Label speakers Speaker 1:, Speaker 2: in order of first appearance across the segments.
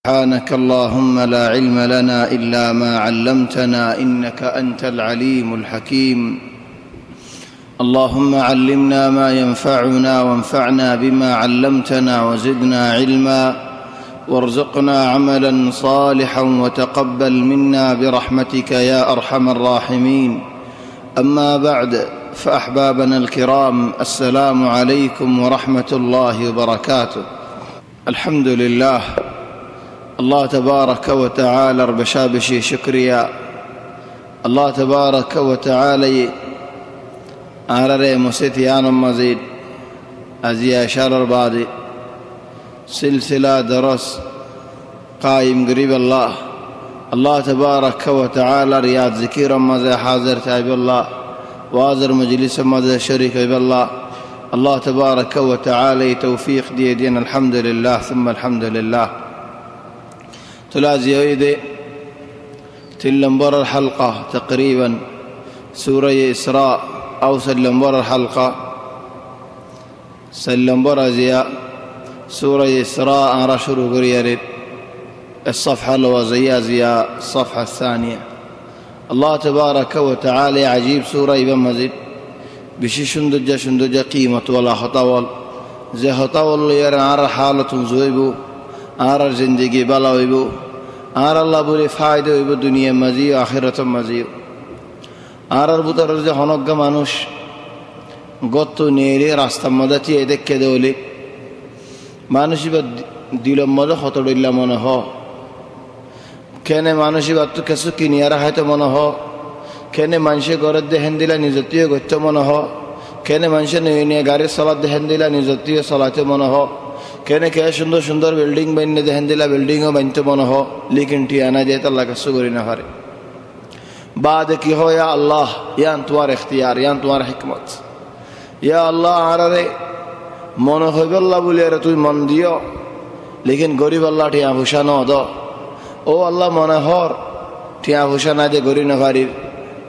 Speaker 1: سبحانك اللهم لا علم لنا إلا ما علمتنا إنك أنت العليم الحكيم اللهم علمنا ما ينفعنا وانفعنا بما علمتنا وزدنا علما وارزقنا عملا صالحا وتقبل منا برحمتك يا أرحم الراحمين أما بعد فأحبابنا الكرام السلام عليكم ورحمة الله وبركاته الحمد لله الله تبارك وتعالى بشابشي شكريا الله تبارك وتعالى آرري مسيتيان مزيد أزياء شهر البادي سلسلة درس قائم قريب الله تبارك وتعالى رياض ذكير مزي حاضر تابع الله وازر مجلس مزي شريك بالله الله تبارك وتعالى توفيق دين الحمد لله ثم الحمد لله تلازي يدي تلمبر الحلقة تقريبا سورة إسراء أو سلمبر الحلقة سلمبر زياء سورة إسراء أنا شروع قريرد الصفحة الوزية الصفحة الثانية الله تبارك وتعالى عجيب سورة ابن مزيد بشي شندجة قيمة ولا خطول زي خطول يرى عرى حالة زويبو عرى زندگي بلاويبو عرى الله بولي فايدة ويبو دنيا مزيو آخرة مزيو عرى البطر زي هنوك مانوش قطو نيري راستم مدتي ايدك كدولي مانوشي با দিলম মজা খতড়িল্লা মনে হ কেনে মানুষই বাত্তু কেসু কিনিয়ারা হয়তো মনে হ কেনে মানুষে ঘরের দেহেন দিলা নিজতীয় গত্য মনে হ কেনে মানুষে নিয়ে গাড়ির চলার দেহেন দিলা নিজতীয় চলাতে মনে হ কেনে কে সুন্দর সুন্দর বিল্ডিং বানিয়ে দেহেন দিলা বিল্ডিংও বানতে মনে হ লিখিন ঠিয়ানা দিয়ে তাল্লা কাছু করি না পারে বাদ কি হয় ইয়া আল্লাহ ইয়ান তোমার এখতিয়ার ইয়ান তোমার হিকমত ইয়া আল্লাহ আরে মনে হইব আল্লাহ বলি আরে তুই মন দিও लेकिन गरीब अल्लाह ठिया भूषा न दो ओ अल्लाह मना हर ठिया भूषा ना दे गरी नफारिर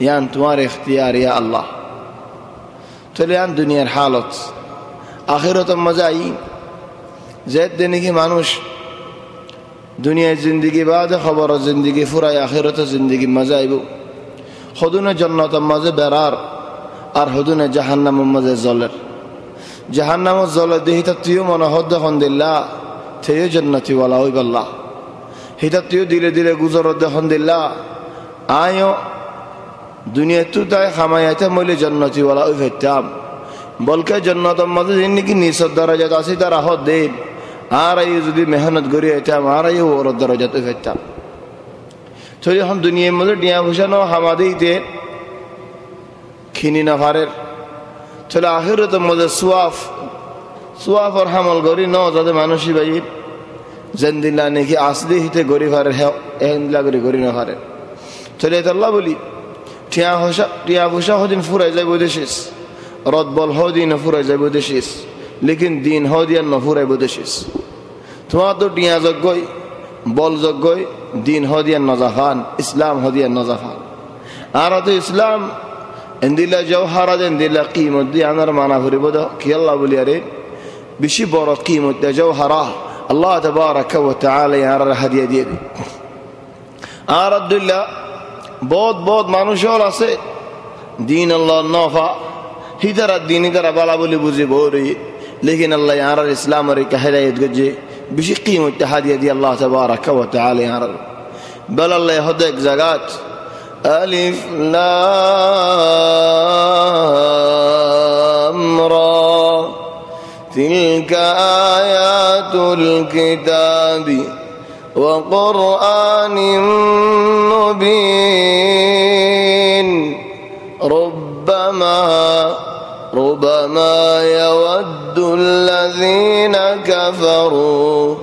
Speaker 1: यान तुम्हारे इख्तियार या अल्लाह चले यान दुनियार हालत आखिरत मजा आई जैद देने की मानुष दुनिया जिंदगी बाद खबर जिंदगी फुरा आखिरत जिंदगी मजा आईबो खुदुन जन्नत मजे बेरार और खुदुन जहन्नम मजे जलर जहन्नम जलर देही तियो मन हद खंदिल्ला तेयो जन्नती वाला होई बल्ला हिता तियो दिले दिले गुजर देखन दिल्ला आयो दुनिया तू ताई खामायाते मोले जन्नती वाला होई फेताम बल्कि जन्नत मजे जिन्नी की निसत दरजत आसी तरह हो दे आ रही जुदी मेहनत करी एताम आ रही और दरजत होई फेताम तो ये हम दुनिया में डिया भूषण और हमारे इते खिनी नफारेर चलो आखिर तो मजे सुआफ और हमल गरी न जाते मानुषी भाई जंदिला ने कि आसली हिते गरी फारे है एंदिला गरी न फारे चले तो अल्लाह बोली टिया भूषा हो दिन फुराई जाए बोदेशिस रद बल हो दिन फुराई जाए बोदेशिस लेकिन दिन हो दिया न फुराई बोदेशिस तुम्हारा तो टिया जग गई बल जग गई दिन हो दिया नजाफान इस्लाम हो दिया नजाफान आरा तो इस्लाम एंदिला जौहरा एंदिला कीमत दिया अनर माना फुरी बोदा कि अल्लाह बोली अरे बिशी बड़ा कीमत जौहरा अल्लाह तबारक व तआला यार हदिया दिए दे আর আব্দুল্লাহ বহুত মানুষ আছে दीन अल्लाह नफा हिदर दीन इधर बाला बोली बुझे बोरी लेकिन अल्लाह यार इस्लाम और हिदायत गजे बिशी कीमत हदिया दी अल्लाह तबारक व तआला यार बल अल्लाह हद एक जगत अलिफ लाम रा تلك آيات الكتاب وقرآن مبين ربما يود الذين كفروا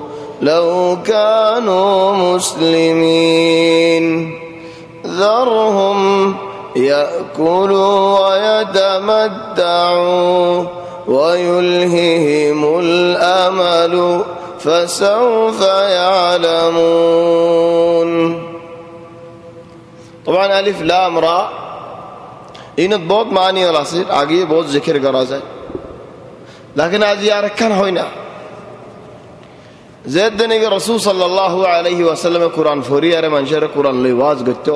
Speaker 1: لو كانوا مسلمين ذرهم يأكلوا ويتمتعوا ويلههم الأمل فسوف يعلمون طبعا ألف لام را इन बहुत मानी वाला से आगे बहुत जिक्र करा जाए लेकिन आज यार रखन होई ना যে দিনে রাসূল সাল্লাল্লাহু আলাইহি ওয়াসাল্লাম কোরআন ফরিয়ারে মানুষের কোরআন লই ওয়াজ করত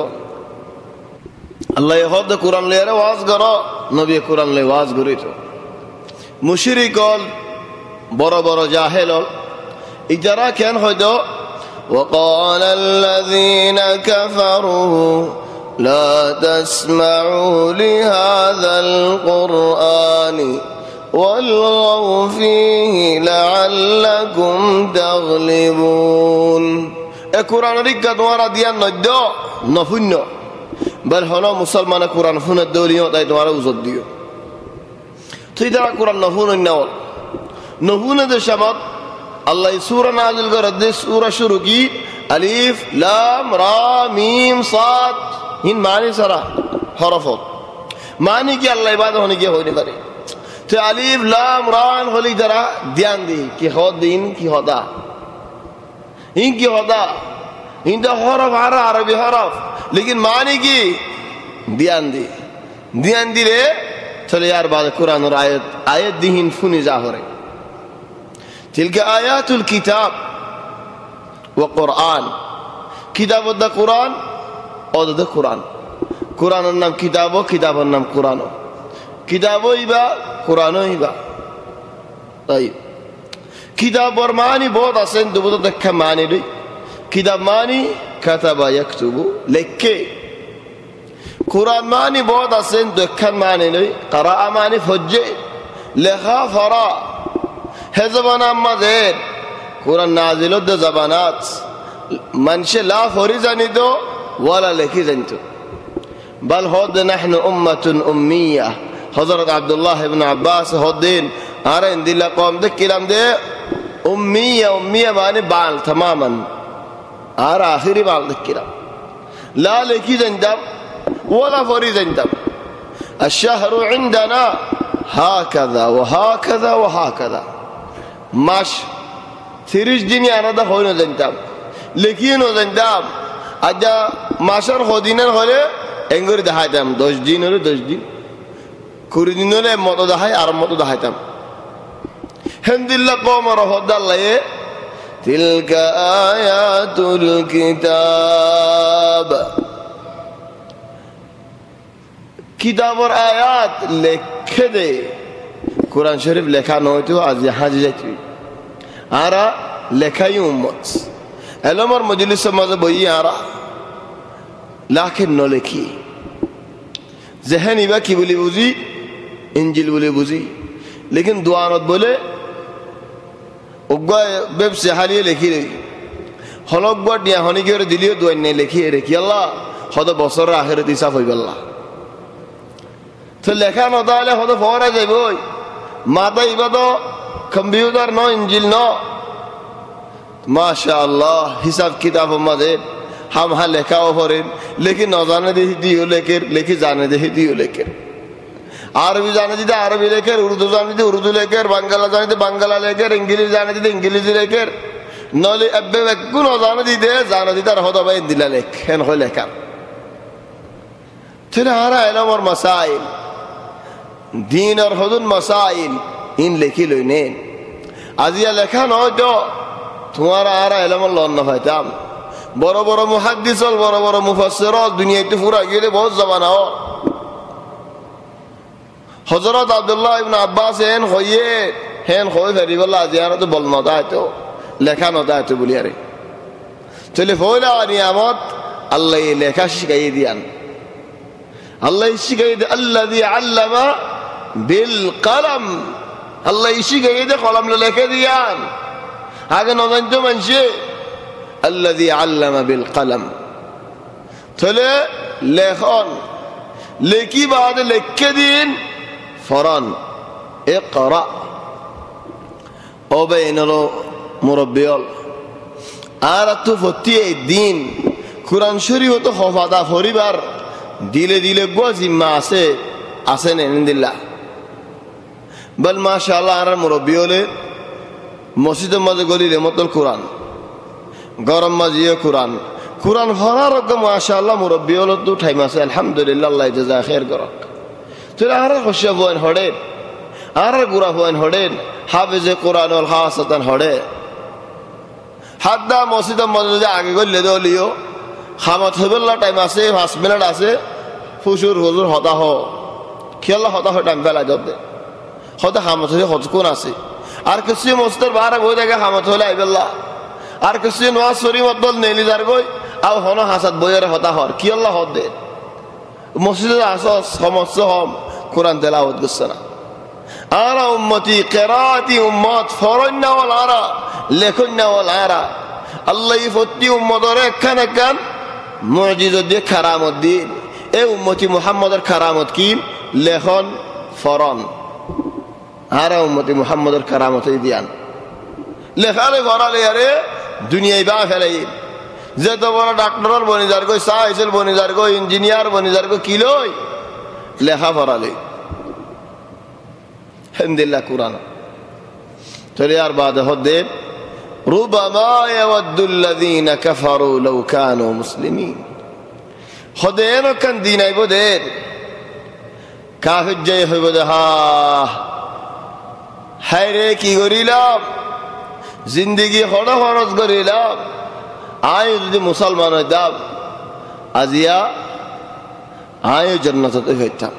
Speaker 1: আল্লাহ হদ কোরআন লইয়ারে ওয়াজ করো নবী কোরআন লই ওয়াজ করিত মুশরিক বড় বড় জাহেল ইজারা কেন হয়তো وقال الذين كفروا لا تسمعوا لهذا القرآن والغوا فيه لعلكم تغلبون এ কোরআন রিকা তোমারা দিয়া নদ্য নফুন্য বল হলো মুসলমান কোরআন ফুনে দলিও তাই তোমারা উজত দিও তুই যারা কোরআন নফুন নাও নফুনে দে শামত আল্লাহ সূরা নাযিল করে দে সূরা শুরু কি আলিফ লাম রা মিম সাদ ইন মানে সারা হরফ মানে কি আল্লাহ ইবাদত হনে কি হইতে পারে তো আলিফ লাম রা হলি যারা ধ্যান দি কি হদিন কি হদা ইন কি হদা ইন দা হরফ আরবি হরফ लेकिन माने की ध्यान दिले चले यार बाद कुरान और आयत दीहिन फुनी जाहरे तिलक आयातुल किताब व कुरान किताब द कुरान और द कुरान कुरान नाम किताब नाम कुरान किताबो इबा कुरानो इबा ताई किताब और मानी बहुत आसान दुबो देखा मानी रे किताब मानी كتب يكتب لكي قرآن ماني بود أسين دكان ماني لي قراءة ماني فجي لخا فراء هزبان أما ذين قرآن نازل ده زبانات منش لا فريزاني دو ولا لكي زنتو بل هود نحن أمة أمية حضرت عبد الله بن عباس هودين أرين دي لقوم ده كلام ده أمية ماني بال تماما আর আখিরি বাল দেখিরা লা লেখি জানতাম ওয়ালা ফরি জানতাম الشهر عندنا هكذا وهكذا وهكذا মাস 30 দিন আলাদা হইনো জানতাম লেখিনো জানতাম আজা মাসের হদিনের হলে এঙ্গরি দেখাইতাম 10 দিন হলে 10 দিন 20 দিন হলে মত দেখাই আর মত দেখাইতাম হামদুলিল্লাহ কওমর হদাল্লাহে تلك آيات الكتاب किताब और आयात लिखे दे कुरान शरीफ लेखा नय तो आज यहाँ जाती आरा लेखाई उम्मत एलमर मजलिस मजे बई आरा लाखिन न लेखी जहन इबा की बोली बुझी इंजिल बोली बुझी लेकिन दुआनत बोले उग्गा बेब से हालिए लिखी रही हलक बट या हनी की ओर दिलियो दुआन ने लिखी रखी अल्लाह हद बसर आखिरत हिसाब होई अल्लाह तो लेखा न दाले हद फौरा जाइबो माता इबादो कंप्यूटर नो इंजिल नो माशाअल्लाह हिसाब किताब मजे हम हां लेखा ओफरेन लेकिन न जाने दे दियो लेकर लेखी जाने दे दियो लेकर আরবি জানে দিতে আরবি লেখের উর্দু জানে দিতে উর্দু লেখের বাংলা জানে দিতে বাংলা লেখের ইংলিশ জানে দিতে ইংলিশ লেখের নলে আব্বে কোন জানে দিতে আর হদা ভাই দিলা লেখেন হয় লেখা তেরা হারা এলমর মাসাইল দিন আর হদুন মাসাইল ইন লেখি লইনেন আজিয়া লেখা নয় তো তোমার হারা এলমর লন না পাইতাম বড় বড় মুহাদ্দিস বড় বড় মুফাসসির দুনিয়াতে পুরা গিয়ে বহুত জামানা हजरत अब्दुल्लाह इब्न अब्बास हेन खोए फेरी बोला जियारा तो बोल नता है तो लेखा नता है तो बोलिया रे चले फोला नियामत अल्लाह ये लेखा शिकाई दियान अल्लाह शिकाई दे अल्लाज़ी अल्लमा बिल कलम अल्लाह शिकाई दे कलम ले लेके दियान आगे नजन तो मंशे अल्लाज़ी अल्लमा बिल कलम चले लेखन लेकी बाद लेके दिन फौरन इक़रा ओबेनलो मुरब्बियल आरतु फती दिन कुरान शरीफ तो खफादा फरिबार दिले दिले गोजिमा आसे नेदिल्ला बल माशाअल्लाह आर मुरब्बियले मस्जिद मजे गलिले मतल कुरान गरम मजिए कुरान कुरान फरार माशाअल्लाह मुरब्बियल तो टाइम आसे अल्हम्दुलिल्लाह अल्लाह जजा खैर करक तेरा आरा खुशिया बोन हड़े आरा गुरा बोन हड़े हाफिज कुरान और खासतन हड़े হাত দা মসজিদের মধ্যে যদি আগে করলে দলিও খামত হইবল্লা টাইম আছে 5 মিনিট আছে ফুসুর হুজুর হতা হ খেলা হতা হয় টাইম ফেলা যাবে হতে খামত হয়ে হতকুন আছে আর কিছু মসজিদের বাহারে বই দেখে খামত হলে আইবেল্লা আর কিছু নোয়াজ শরীফ বদল নেলি যার গই আর হন হাসাত বইয়ের হতা হর কি আল্লাহ হদ দে মসজিদের আসস সমস্যা হম কোরআন তেলাওয়াত করছে না আরা উম্মতি কিরাতি উম্মত ফরন্না ওয়াল আরা লেখন্না ওয়াল আরা আল্লাহ ফতি উম্মতর একখান একখান মুজিজত দিয়ে কারামত দিন এই উম্মতি মুহাম্মদের কারামত কি লেখন ফরন আরা উম্মতি মুহাম্মদের কারামত দিয়ান লেখালে ফরালে আরে দুনিয়ায় বা ফেলাই যে তো বড় ডাক্তার বনি যার গো সাইসেল বনি যার গো ইঞ্জিনিয়ার বনি যার গো কিলই লেখা ফরালে হামদুলিল্লাহ কুরআন চলে আর বাদ হদে রুবামা ইয়াওয়াদুল্লাযীনা কাফারু লাউ কানু মুসলিমিন হদেন কান দিনাই বদের কাফির জয় হইব হা হায় রে কি করিলাম জিন্দগি হড় খরচ করিলাম আয় যদি মুসলমান হইতাম আজিয়া আয় জান্নাতে হইতাম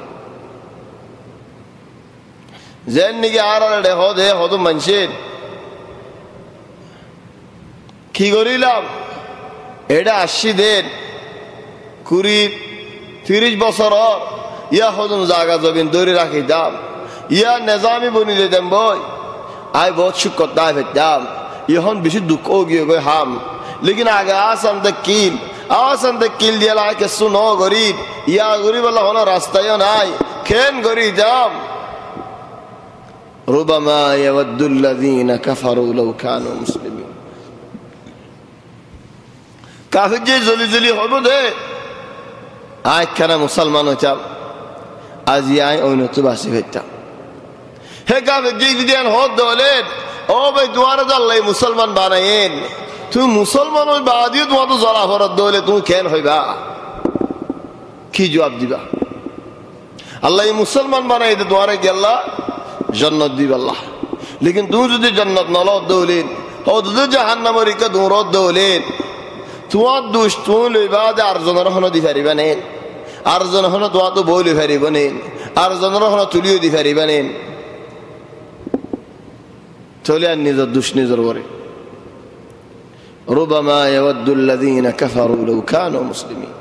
Speaker 1: যেন নাকি আর হদে হদ মানুষের কি করিলাম এটা 80 দিন 20-30 বছর ইয়া হদম জায়গা জমিন ধরে রাখিতাম ইয়া নেজামি বনি দিতাম বই আয় বহুত সুখ করতাম হইতাম এখন বেশি দুঃখ গিয়ে গই হাম লেকিন আগে আসান কিল দিয়ে লাই কিছু ন গরিব ইয়া গরিব আল্লাহ হলো রাস্তায় নাই খেন গরিতাম রুবামা ইয়াওয়াদুল্লাযীনা কাফারু লাউ কানু মুসলিমিন কাফির যে জলি হইব দে আয় কেন মুসলমান হইতাম আজি আয় অন্যত বাসি হইতাম হে কাফির যে যদি হদ দলেন ও ভাই দুয়ারে আল্লাহ মুসলমান বানাইন তুমি মুসলমান হই বাদিও তোমার তো জলা ফরত দলে তুমি কেন হইবা কি জবাব দিবা আল্লাহ মুসলমান বানাই দে দুয়ারে গেল্লা জান্নাত দিবা আল্লাহ লেকিন তুমি যদি জান্নাত নলও দৌলেন ও যদি জাহান্নামের কা দৌড় দৌলেন তোমার দোষ তুমি লইবা যে আরজনের হন দি পারিবা নেন আরজন হন তোমার তো বই লই পারিব নেন আরজনের হন তুলিও দি পারিবা নেন চলে আর নিজের দোষ নিজের করে রুবামা ইয়াওয়াদুল্লাযীনা কাফারু লাউ কানু মুসলিমিন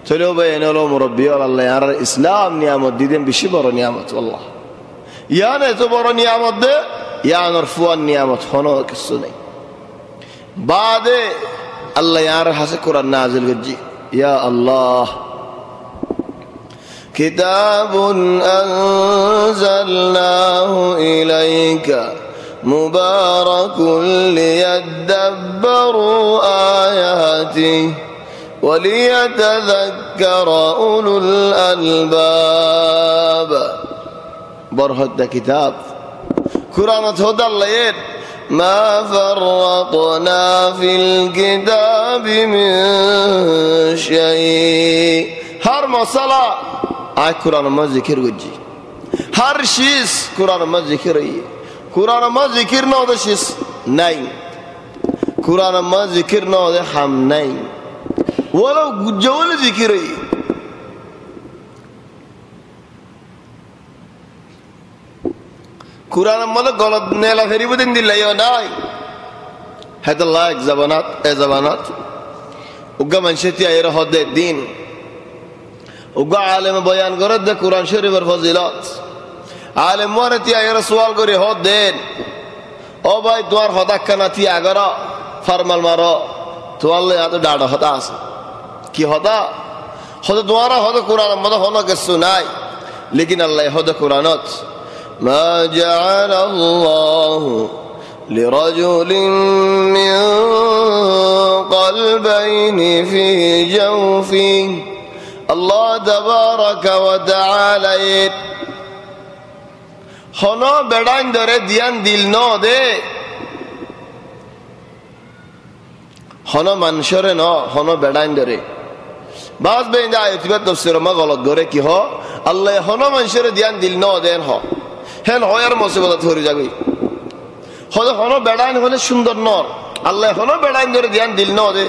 Speaker 1: চলে বাইন হলো মুরব্বি আল্লাহ আর ইসলাম নিয়ামত দিদেন বেশি বড় নিয়ামত আল্লাহ ইয়ান এত বড় নিয়ামত দে ইয়ান আর ফুয়ান নিয়ামত হনো কিছু নেই বাদে আল্লাহ ইয়ার হাসে কোরআন নাযিল করজি ইয়া আল্লাহ কিতাবুন আনজালনাহু ইলাইকা মুবারাকুন লিয়াদাব্বারু আয়াতিহি ওয়ালিয়াতাযাক্কারা উলুল আলবাব বরহদ্দা কিতাব কুরআন হদা আল্লাহর ما فرطنا في الكتاب من شيء هر مسألة آي قرآن ما ذكر وجي هر شيء قرآن ما ذكر قرآن ما ذكر نو ده شيء ناين قرآن ما ذكر نو ده هم ناين ولو جول ذكر কুরআন মধ্যে গলত নেলা ফেরিব দিন দিলাইও নাই হেদাল্লাহ এক জাবানাত উগা মানুষটি আয়ের হদে দিন উগা আলেম বয়ান করে দে কুরআন শরীফের ফজিলত আলেম মরতি আয়ের সওয়াল করে হদ দেন ও ভাই তোমার হদাক্কানা তি আগরা ফরমাল মারো তো আল্লাহ এত ডাড় হদা আছে কি হদা হদা তোমার হদা কুরআন মধ্যে হলো কিছু নাই লেকিন আল্লাহ হদা কুরআনত ما جعل الله لرجل من قلبين في جوفه الله تبارك وتعالى হনো বেড়াইন ধরে দিয়ান দিল ন দে হনো মানুষরে ন হনো বেড়াইন ধরে বাস বেন আয়াতিবাত তাফসীর মা গলত করে কি হ আল্লাহ হনো মানুষরে দিয়ান দিল ন দেন হ হেন হয়ার মুসিবত ধরে যাবে হলো হনো বেড়াইন হলে সুন্দর নর আল্লাহ হলো বেড়াইন ধরে ধ্যান দিল ন দে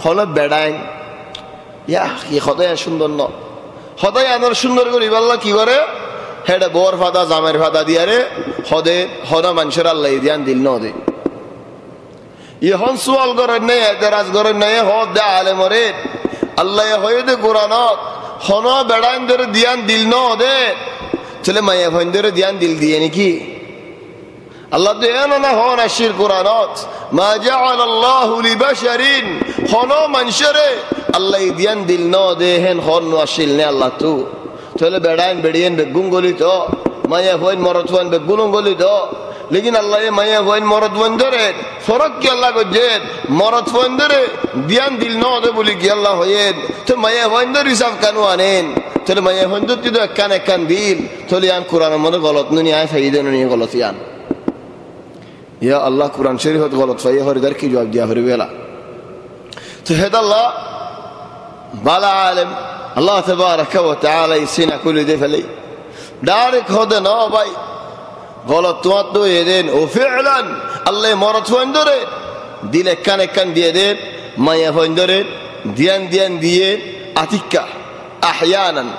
Speaker 1: হলো বেড়াইন ইয়া কি সদায় সুন্দর ন সদায় আনার সুন্দর করি আল্লাহ কি করে হেডে বোর ফাদা জামের ফাদা দিয়ারে হদে হদা মানুষের আল্লাহ ধ্যান দিল ন দে ইহন সুয়াল করেন নেই এতেরাজ করেন নেই হদ দে আলে মরে আল্লাহ হয়ে দে কোরআনত হন বেড়াইন ধরে ধ্যান দিল ন দে চলে মায়া ভাইন ধরে ধ্যান দিল দিয়ে নাকি আল্লাহ তো এন না হন আশির কোরআনত মা জাআলাল্লাহু লিবাশারিন হন মানুষরে আল্লাহ ধ্যান দিল ন দে হেন হন আশিল নে আল্লাহ তু চলে বেড়াইন বেড়িয়েন বেগুন গলি তো মায়া ভাইন মরত ভাইন বেগুন গলি তো लेकिन अल्लाह माया गोइन मरद वंदरे फरक के अल्लाह को जेद मरद वंदरे ध्यान दिल न दे बोली कि अल्लाह होये तो माया वंदर हिसाब कानू आनेन तो माया वंदर तो कान दिल तो यान कुरान मन गलत नहीं आए फायदे नहीं गलत यान या अल्लाह कुरान शरीफ गलत फायदे हर इधर की जवाब दिया हर वेला तो हेद अल्लाह बाला आलम अल्लाह तबारक व तआला इसीना कुल दे फले डायरेक्ट होदे ना भाई গলত তোমার তো এদেন ও ফিআলান আল্লাহ মরদ ফন্দরে দিলে কানে কান দিয়ে দেন মায়া ফন্দরে ধ্যান ধ্যান দিয়ে আতিকা আহয়ানান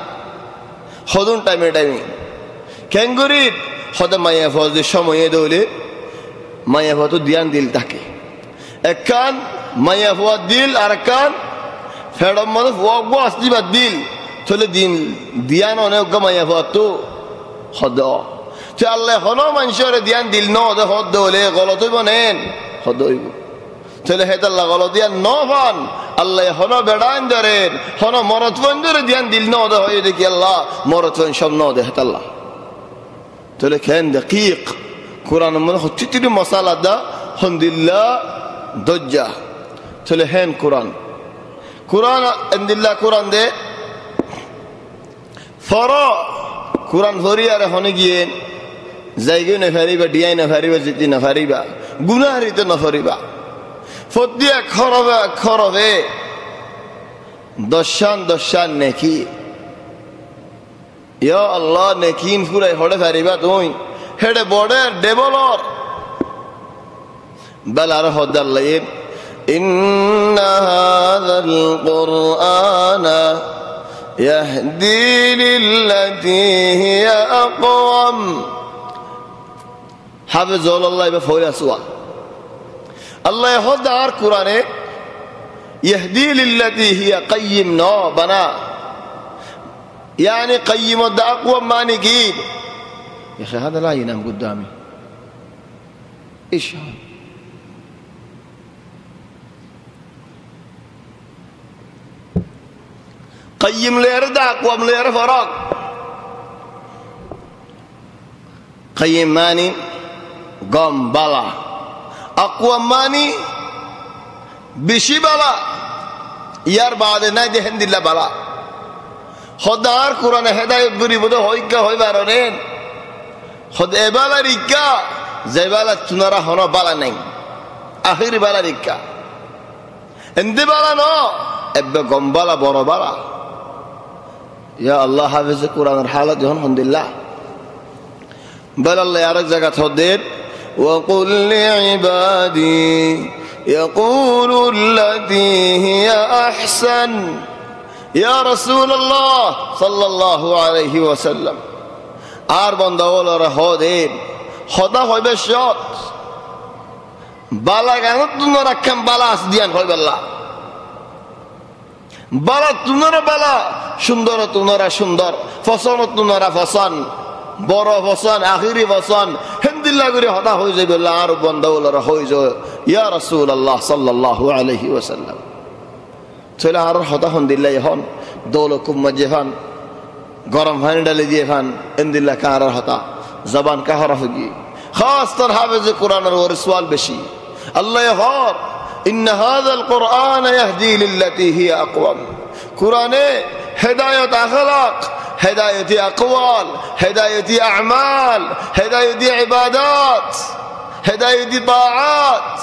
Speaker 1: হদুন টাইমে ক্যাঙ্গুরি হদ মায়া ফজ সময়ে দৌলে মায়া ফতো ধ্যান দিল তাকে এক কান মায়া ফওয়া দিল আর কান ফেডম মানে ফওয়া আসলিবা দিল চলে দিন ধ্যান অনেক মায়া ফওয়া তো হদ তো আল্লাহ হনো মানুষের ধ্যান দিল ন দে হদ দলে গলত হইব নেন হদ হইব তাহলে হেদ আল্লাহ গলত ধ্যান ন পান আল্লাহ হনো বেড়াইন ধরেন হনো মরত বন্ধুরে ধ্যান দিল ন দে হয়ে দেখি আল্লাহ মরত সব ন দে হেদ আল্লাহ তাহলে খেন দকিক কোরআন মনে হচ্ছে তিনি মশালা দা হন্দিল্লা দজ্জা তাহলে হেন কোরআন কোরআন আন্দিল্লা কোরআন দে ফর কোরআন ভরি আর হনে গিয়ে জায়গায় না ফারিবা ডিয়াই না ফারিবা জিতি না ফারিবা গুনাহরিতে না ফারিবা ফতিয়া খরবে খরবে দশান নেকি ইয়া আল্লাহ নেকিন ফুরাই হড়ে ফারিবা তুই হেডে বড়ে ডেভেলর বেলার হদাল্লাহ ইন্না হাযাল কুরআনা يهدي للتي هي أقوم حافظ الله بفول أسوا الله يهد على القرآن يهدي للتي هي قيم نو بنا يعني قيم الدا أقوم ما نجيب يا أخي هذا لا ينام قدامي إيش هذا قيم لير دا أقوم لير فراغ قيم ماني قم بلا أقوم ماني بشي بلا يار بعد نايد هند الله بلا خدار قرآن هداية غري بده هويكا هوي بارونين خد إبالا ريكا زي بالا تنارا هنا بالا نين آخر بالا ريكا عند بالا نو إبا قم بالا برو بالا يا الله حافظ القرآن الحالة دهون الحمد لله بل الله يارك زكاة هدين وقل لعبادي يقول التي هي أحسن يا رسول الله صلى الله عليه وسلم أربعة دولار هدين خدا هاي بشات بالا كانت تنورا كم بالا أسديان هاي بالله বালা তুনারা বালা সুন্দর তুনারা সুন্দর ফসন তুনারা ফসন বড় ফসন আখিরি ফসন হিন্দিল্লা করে হতা হয়ে যাবে আর বন্দাউলারা হয়ে যায় ইয়া রাসূলুল্লাহ সাল্লাল্লাহু আলাইহি ওয়াসাল্লাম চলে আর হতা হিন্দিল্লা হন দৌলকুম মজহান গরম পানি ডালে দিয়ে খান হিন্দিল্লা কার হতা জবান কা হরফ গি খাস তর হাফেজ কোরআনের ওর সওয়াল বেশি আল্লাহ হর إن هذا القرآن يهدي للتي هي أقوم قرآن هداية أخلاق هداية أقوال هداية أعمال هداية عبادات هداية طاعات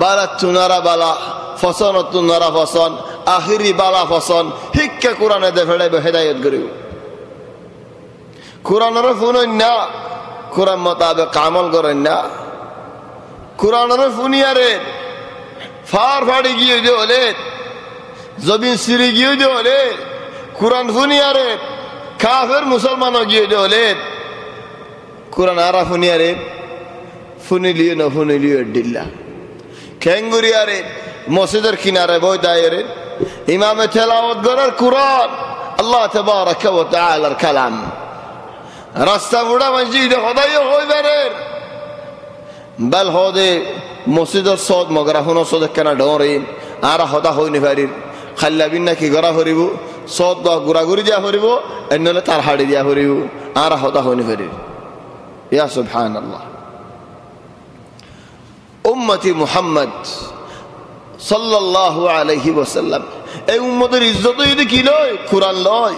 Speaker 1: بلا تنرى بلا فصن تنرى فصن آخري بلا فصن هيك قرآن دفعه بهداية قريب قرآن رفضنا قرآن مطابق عمل قرآن কুরআনের ফুনিয়ারে ফার ফাড়ি গিয়ে হলে জমিন সিঁড়ি গিয়ে হলে কুরআন ফুনিয়ারে কাফের মুসলমানও গিয়ে হলে কুরআন আরা ফুনিয়ারে ফুনিলিও না ফুনিলিও ডিল্লা খেঙ্গুরিয়ারে মসজিদের কিনারে বই দায়েরে ইমামে তেলাওয়াত করার কুরআন আল্লাহ তাবারাকা ওয়া তাআলার কালাম রাস্তা বুড়া মসজিদে খোদাই হই বেরের বল হদে মসজিদের সদ মগরা হুনো সদ কেনা ডরে আর হদা হইনি পারির খাল্লা বিন্না কি গড়া হরিব সদ দ গুড়াগুড়ি দিয়া হরিব এনলে তার হাড়ি দিয়া হরিব আর হদা হইনি পারির ইয়া সুবহানাল্লাহ উম্মতি মুহাম্মদ সাল্লাল্লাহু আলাইহি ওয়াসাল্লাম এই উম্মতের ইজ্জত যদি কি লয় কুরআন লয়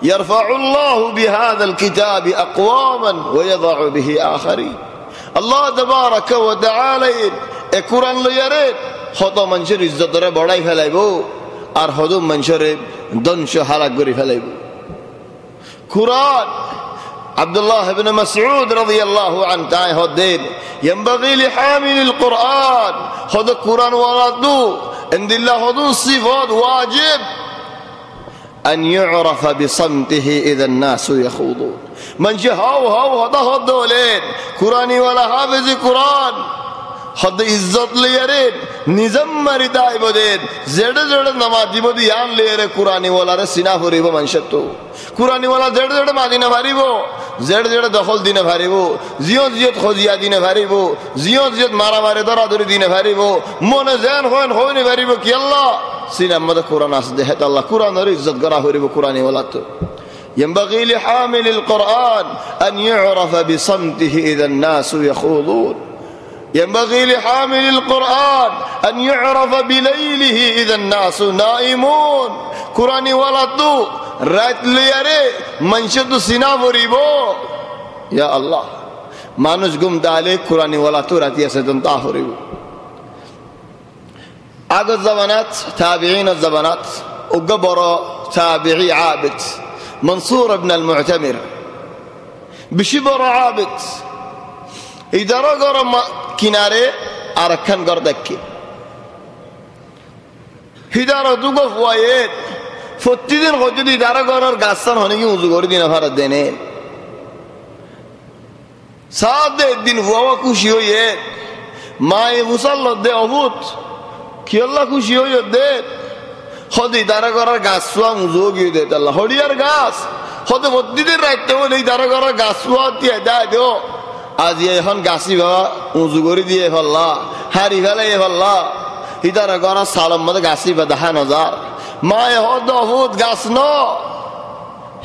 Speaker 1: ইয়ারফাউল্লাহু বিহাযাল কিতাবি আকওয়ামান ওয়া ইয়াযউ বিহি আখারিন আল্লাহ তাবারাকা ওয়া তাআলা এই কুরআন লয়ারে হত মানুষের ইজ্জতরে বড়াই ফেলাইবো আর হদ মানুষের ধ্বংস হালাক করে ফেলাইবো কুরআন আব্দুল্লাহ ইবনে মাসউদ রাদিয়াল্লাহু আনহু তাই হদেন ينبغي لحامل القرآن هذا القرآن ورده عند الله هذا الصفات واجب أن يعرف بصمته إذا الناس يخوضون من جهاو هذا هذولين قرآني ولا حافظ قرآن هذا عزت ليرين نظام مرداي بدين زد نمازي بدي يان ليره قرآني ولا رسينا فريبو منشتو قرآني ولا زد مادينا فريبو زد دخل دينه فريبو زياد خوزيا دينه فريبو زياد مارا مارا درا دري دينه فريبو من زين خوين فريبو كي الله سينا مد قرآن أصده الله قرآن ري عزت قرا فريبو قرآني ولا تو ينبغي لحامل القرآن أن يعرف بصمته إذا الناس يخوضون ينبغي لحامل القرآن أن يعرف بليله إذا الناس نائمون قرآني ولا تو রাত লইয়ারে মানুষ তো সিনা ভরিব ইয়া আল্লাহ মানুষ ঘুম দালে কুরআনি ওয়ালা তো রাতি আছে তন তা ভরিব আগত জামানাত তাবিঈন জামানাত উগ্র বড় তাবিঈ আবিদ মনসুর ইবনে আল মু'তামির বেশি বড় আবিদ ইদারা গরম কিনারে আরখান গর দেখি হিদারা দুগো ফুয়ায়েত প্রতিদিন যদি দাঁড়া করার গাছান হনে কি উজু করে দিন ভারত দেনে সাদে দিন হুয়া খুশি হইয়ে মায়ে মুসাল্ল দে অভূত কি আল্লাহ খুশি হইয়ে দে হদি দাঁড়া করার গাছ শুয়া উজু গিয়ে দে আল্লাহ হরিয়ার গাছ হতে প্রতিদিন রাখতে বলে এই দাঁড়া করার গাছ শুয়া দিয়ে দেয় দেও আজ এখন গাছি বাবা উজু করে দিয়ে ফেললা হারি ফেলে ফেললা এই দাঁড়া করার সালম মধ্যে গাছি বা দেখা নজার মায়ে হদ অভূত গাছ ন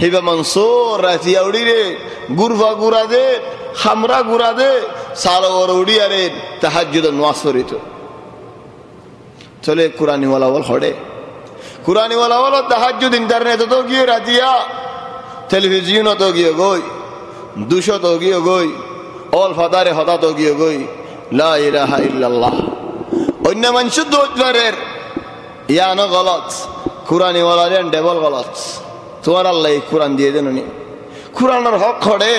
Speaker 1: হিবা মনসুর রাতিয়া উড়ি রে গুরফা গুড়া দে খামরা গুড়া দে সালো ওর উড়িয়া রে তাহাজ্জুদ নামাজ পড়িত চলে কুরআনি ওয়ালা বল হড়ে কুরআনি ওয়ালা বল তাহাজ্জুদ ইন্টারনেট তো গিয়ে রাতিয়া টেলিভিশন তো গিয়ে গই 200 তো গিয়ে গই অল ফাদারে হদা তো গিয়ে গই লা ইলাহা ইল্লাল্লাহ অন্য মানুষ দোজবারের ইয়ানো গলত কুরআনি ওয়ালা রে ডবল গলত তোমার আল্লাহ কুরআন দিয়ে দেন নি কুরআনের হক হড়ে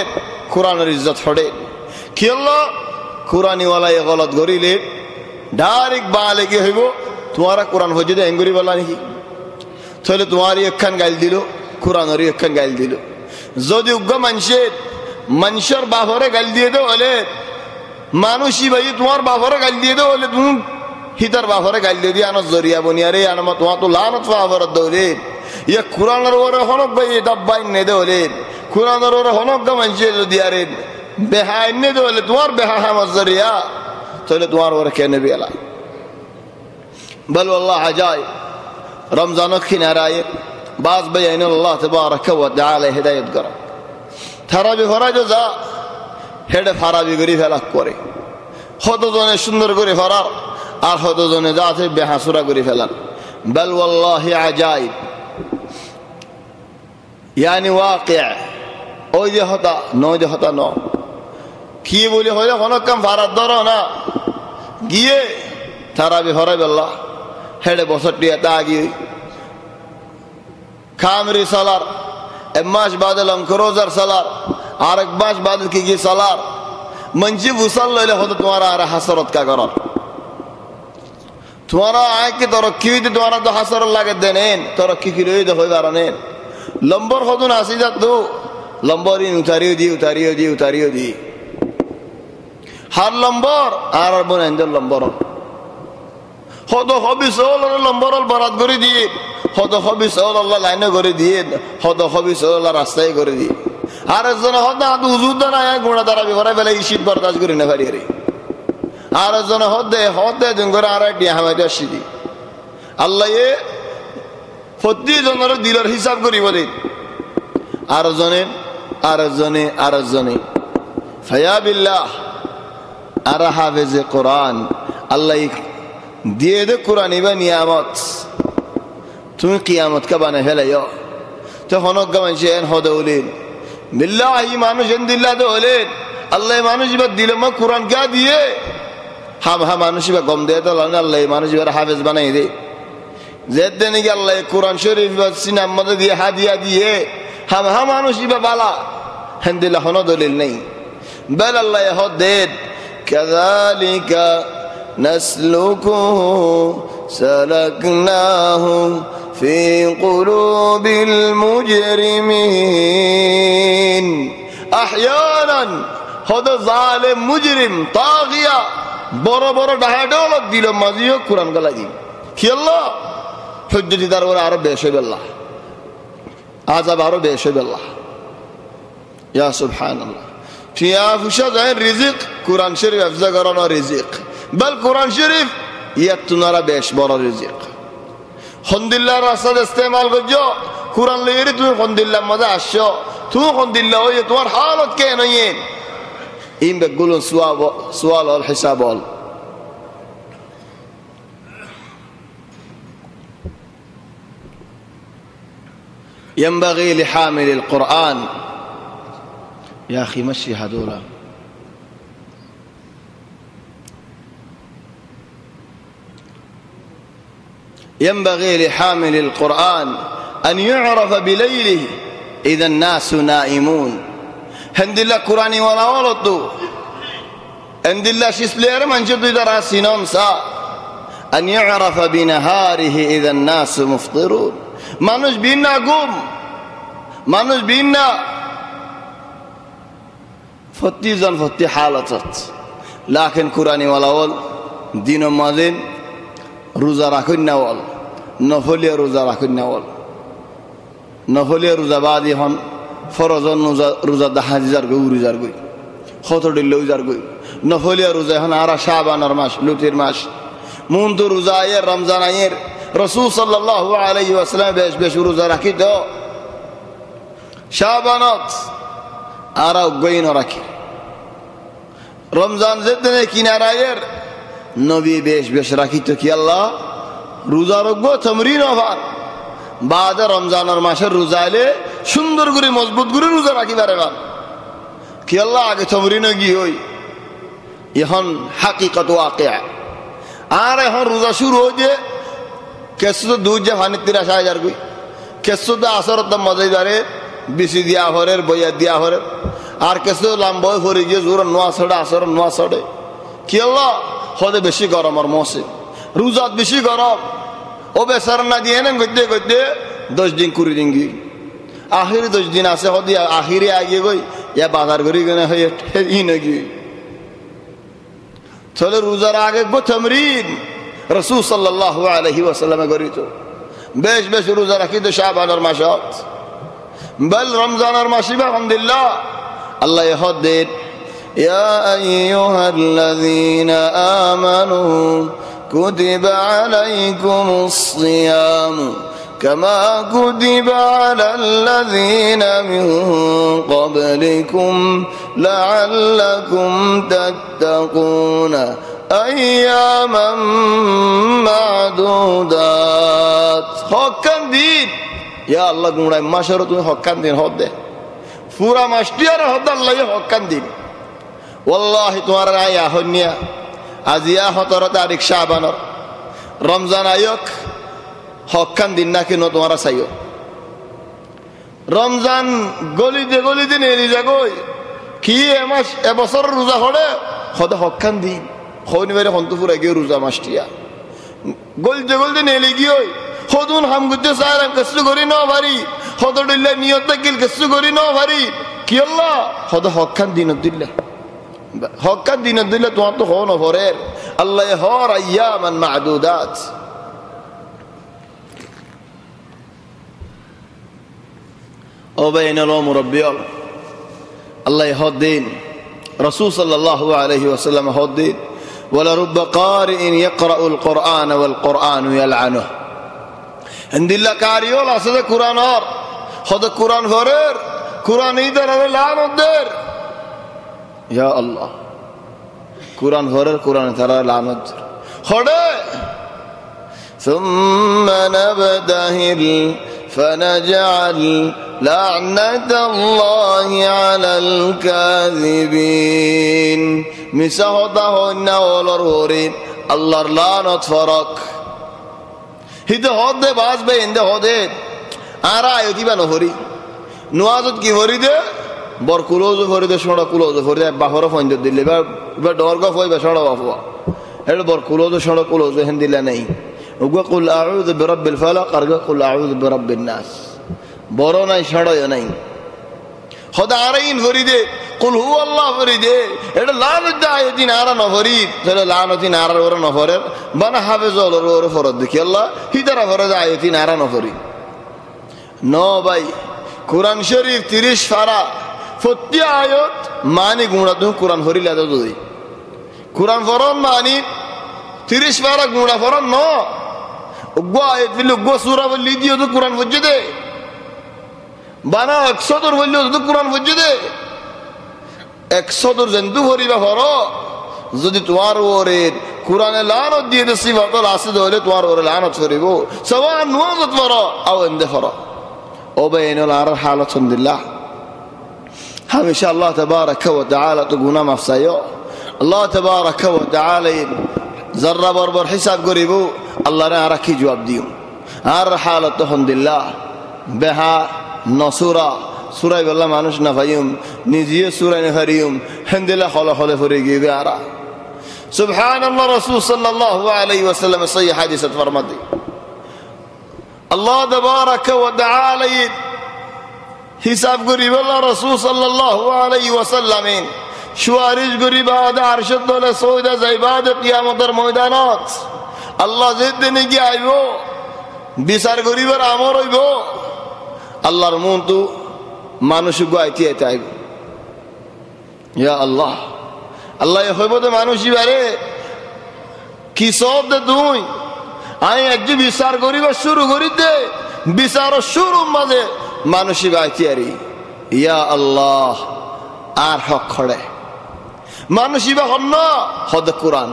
Speaker 1: কুরআনের ইজ্জত হড়ে কি আল্লাহ কুরআনি ওয়ালা এ গলত গরিলে ডাইরেক্ট বালে কি হইব তোমারা কুরআন হজে দে এঙ্গুরি বলা নাকি তাহলে তোমারই একখান গাইল দিল কুরআনেরই একখান গাইল দিল যদি উগ্র মানুষের বাপরে গাইল দিয়ে দে বলে মানুষই ভাই তোমার বাপরে গাইল দিয়ে দে বলে তুমি হিতার বাপরে গাইল দিয়ে আনো জরিয়া বনিয়ারে আনো তোমার তো লানত বাপর দৌলে ইয়া কুরআনের ওরে হনক ভাই ডাব্বাই নে দে বলে কুরআনের ওরে হনক গা মানুষ যদি আরে বেহাই নে দে বলে তোমার বেহা হামত জরিয়া তাহলে তোমার ওরে কে নেবে আলা বল আল্লাহ আজাই রমজান কিনারায় বাজ বেআইন আল্লাহ তাবারাকা ওয়া তাআলা হিদায়াত করা তারাবি ফরাজ যা হেডে ফারাবি করি ফেলা করে হতজনে সুন্দর করে ফরার আর হতজনে যা আছে বেহাসুরা করে ফেলার বল ওয়াল্লাহি আজাইব ইয়ানি ওয়াকিয়া ওই যে হতা নয় যে হতা ন কি বলি হইলে কোনো কাম ফারার ধর না গিয়ে তারাবি ফরাই বললা হেডে বছরটি এটা আগিয়ে খামরি সালার এক মাস বাদে লঙ্ক রোজার সালার আর এক মাস বাদে কি গিয়ে সালার मंची भूसल लैले हो तो तुम्हारा आ रहा हसरत का करो तुम्हारा आय की तरक्की हुई तो तुम्हारा तो हसरत लागे देने तरक्की की लोई तो होई बारने लंबर हो तो नासी जा तो लंबर इन उतारियो दी हर लंबर आर बन एंजल लंबर हो तो हबी सोल और लंबर और बरात करी दिए हो तो हबी सोल अल्लाह लाइन करी दिए हो तो हबी सोल रास्ता करी दिए আর একজন হদ না উজুদ না গুণা দ্বারা বিবরে বেলা ইশিত বরদাস্ত করি না পারি আরে আর একজন হদ দিন করে আর ডিয়া হামাইতে আসি আল্লাহ এ প্রতি জনের দিলের হিসাব করিব দে আর একজনে ফায়া বিল্লাহ আর হাফেজে কোরআন আল্লাহ দিয়ে দে কোরআন ইবা নিয়ামত তুমি কিয়ামত কা বানাই ফেলাইও তো হনক গামাইছে এন হদউলিন बिल्लाही मानुष दिल्ला तो होले अल्लाह मानुष बा दिल में कुरान क्या दिए हम मानुष बा गम दे तो अल्लाह मानुष बा हाफिज बनाई दे जेद देने के अल्लाह कुरान शरीफ बा सीना मदद दिए हादिया दिए हम मानुष बा बाला हंदिल्ला होना दलील नहीं बल अल्लाह हो दे कज़ालिका नस्लुकुहु सलकनाहु في قلوب المجرمين احيانا هذا ظالم مجرم طاغية بڑا بڑا ڈھاڈول دل ماضی قرآن گلا دی کہ اللہ حجت دربار عرب بیشب اللہ عذاب عرب بیشب اللہ یا سبحان اللہ فيها فشاد رزق قرآن شریف افزا کرانا رزق بل قرآن شریف یتنارا بیش بڑا رزق খন্দিল্লা রাস্তা ইস্তেমাল করছো কুরআন লইরে তুমি খন্দিল্লা মজা আসছো তুমি খন্দিল্লা হই তোমার হালত কে নয় ইম বেগুলো সুয়াল আর হিসাব বল ينبغي لحامل القرآن يا أخي مشي هذولا ينبغي لحامل القرآن أن يعرف بليله إذا الناس نائمون هند الله قرآني ولا ولدو هند الله شسلير من جد دراسينهم سا أن يعرف بنهاره إذا الناس مفطرون মানুষ বিনা ঘুম মানুষ বিনা ফতিজন ফতি হালাত লাকিন কুরআনি ওয়ালাওয়াল দিন মাদিন রোজা রাখুন না ওয়াল নফলিয়া রোজা রাখুন না ওয়াল নফলিয়া রোজা বাদি হন ফরজন রোজা 10000 গই রোজার গই খতর লইজার গই নফলিয়া রোজা হন আর শাবানের মাস লুতির মাস মুনতো রোজা আয়ের রমজান আয়ের रसूल सल्लल्लाहु अलैहि वसल्लम बेश रोजा राखी तो शाबानत आरा गई न राखी रमजान जितने किनारायर नबी बेश राखी तो कि अल्लाह रोजा रखबो तमरीन हबार बाद रमजान और मासेर रोजा एले सुंदर करे मजबूत करे रोजा राखी पारेबा कि अल्लाह आगे तमरीन गई हई এখন হাকিকত ওয়াকিয়া আর এখন রোজা শুরু হয়ে কেসু দুধ যে পানির 83,000 গই কেসু তো আসরত মজাই দারে বিসি দিয়া হরের বইয়া দিয়া হরের আর কেসু লম্বই হরি যে জোর নোয়া ছড়ে আসর নোয়া ছড়ে কি আল্লাহ হদে বেশি গরম আর মসে রোজাত বেশি গরম ও বেসার না দিয়ে না গইতে গইতে 10 দিন 20 দিন গই আখিরি 10 দিন আছে হদি আখিরি আগে গই ইয়া বাজার করি গনে হয় ই নগি চলে রোজার আগে গো তামরিন रसूल सल्लल्लाहु अलैहि वसल्लम करी तो बेश रोजा रखी तो शाबान और माशात बल रमजान और माशिबा अल्हम्दुलिल्लाह अल्लाह यह दे या अय्युहल्लज़ीना आमनू कुतिबा अलैकुमुस सियाम कमा कुतिबा अलल्लज़ीना मिन क़ब्लिकुम लअल्लकुम तत्तक़ून أياما معدودات হকান দিন ইয়া আল্লাহ গুণায় মাসের তুমি হকান দিন হদ দে পুরা মাসটিয়ার হদ আল্লাহ হকান দিন ওয়াল্লাহি তোমার আয়া হনিয়া আজিয়া 17 তারিখ শাবানর রমজান আয়ক হকান দিন না কেন তোমার চাইও রমজান গলিতে নেলি যাগই কি এমাস এবছর রোজা হলে হদে হকান দিন হইনি বাইরে হন্তপুর গিয়ে রোজা মাসটিয়া গলতে গলতে নেলে গিয়ে হদুন হাম করতে চাই কিছু করি ন ভারি হদ ডিল্লা নিয়ত থাকিল কিছু করি ন ভারি কি আল্লাহ হদে হকান দিন দিল্লা হকান দিন দিল্লা তোমার তো হন ভরের আল্লাহ হর আইয়ামান মাদুদাত ও বাইনাল মুরাব্বিয়াল আল্লাহ হদ দিন রাসূল সাল্লাল্লাহু আলাইহি ওয়াসাল্লাম হদ দিন ওয়ালা রুব্বা কারিইন ইয়াকরাউল কুরআন ওয়াল কুরআন ইয়ালআনুহু হিন্দিল্লা কারিওল আছে কুরআনর হদ কুরআন ভরের কুরআন ইদার লানত দের ইয়া আল্লাহ কুরআন ভরের কুরআন তারা লানত হড়ে সুম্মা নাবদাহিল فنجعل لعنة الله على الكاذبين مسحته النور ورين الله لعنت فرق হিতে হদে বাজবে ইন্দে হদে আরা আয়তিবা নহরি নোয়াজত কি হরি দে বর কুলোজ হরি দে সোড়া কুলোজ হরি দে বাহর ফন্দ দিলে বা ডরগা ফই বা সোড়া বাফা হেল বর কুলোজ সোড়া কুলোজ হেন দিলা নাই ওগা কুল আউযু বিরাব্বিল ফালাক আর কুল আউযু বিরাব্বিন নাস বড় নাই সোড়া নাই হদা আরাইন হরি দে কুল হু আল্লাহ হরি দে এটা লানত আয়াতিন আরা নহরি তাহলে লানতিন আরা ওর নহরের বানা হাফেজল ওর ফরদ দেখি আল্লাহ হিদারা ফরদ আয়াতিন আরা নহরি ন ভাই কোরআন শরীফ 30 পারা প্রতি আয়াত মানি গুণা তুমি কোরআন হরিলা দাও যদি কোরআন ফরন মানি 30 পারা গুণা ফরন ন উগ্গ আয়াত বিল উগ্গ সূরা বলি দিও তো কোরআন বুঝে দে বানা 100 বললো তো কোরআন বুঝে দে 100 জন্তু হরিবা ফর যদি তোমার ওরে কোরআনে লানত দিয়ে দে সিফাতুল আসিদ হলে তোমার ওরে লানত করিব সওয়া নুয়াজত ফর আও এন্ডে ফর ও বাইনাল আর হালাত আলহামদুলিল্লাহ হামেশা আল্লাহ তাবারাকা ওয়া তাআলা তো গুনাহ মাফ চাইও আল্লাহ তাবারাকা ওয়া তাআলা যারা বরবর হিসাব করিব আল্লাহর আর কি জবাব দিও আর হালাত আলহামদুলিল্লাহ বেহা নসুরা সূরা বল্লা মানুষ না ভাইম নিজে সূরা না হারিম হামদুলিল্লাহ খলা খলা ফরে গিয়ে আরা সুবহানাল্লাহ রাসূল সাল্লাল্লাহু আলাইহি ওয়াসাল্লাম সহিহ হাদিসে ফরমাতে আল্লাহ তাবারাকা ওয়া তাআলা হিসাব করিব আল্লাহ রাসূল সাল্লাল্লাহু আলাইহি ওয়াসাল্লামের সুয়ারিশ করিবা আরশের তলে সওদা যাইবা কিয়ামতের ময়দানত আল্লাহ যেদিনে কি আইব বিচার করিবার আমর হইব আল্লাহর মন তো মানুষ গাইতে আইব ইয়া আল্লাহ আল্লাহ হইব তো মানুষই বারে কি সব দে তুই আই একটু বিচার করিবা শুরু করি দে বিচার শুরু মাঝে মানুষই গাইতে আরি ইয়া আল্লাহ আর হক খড়ে মানুষই বা হন না হদ কোরআন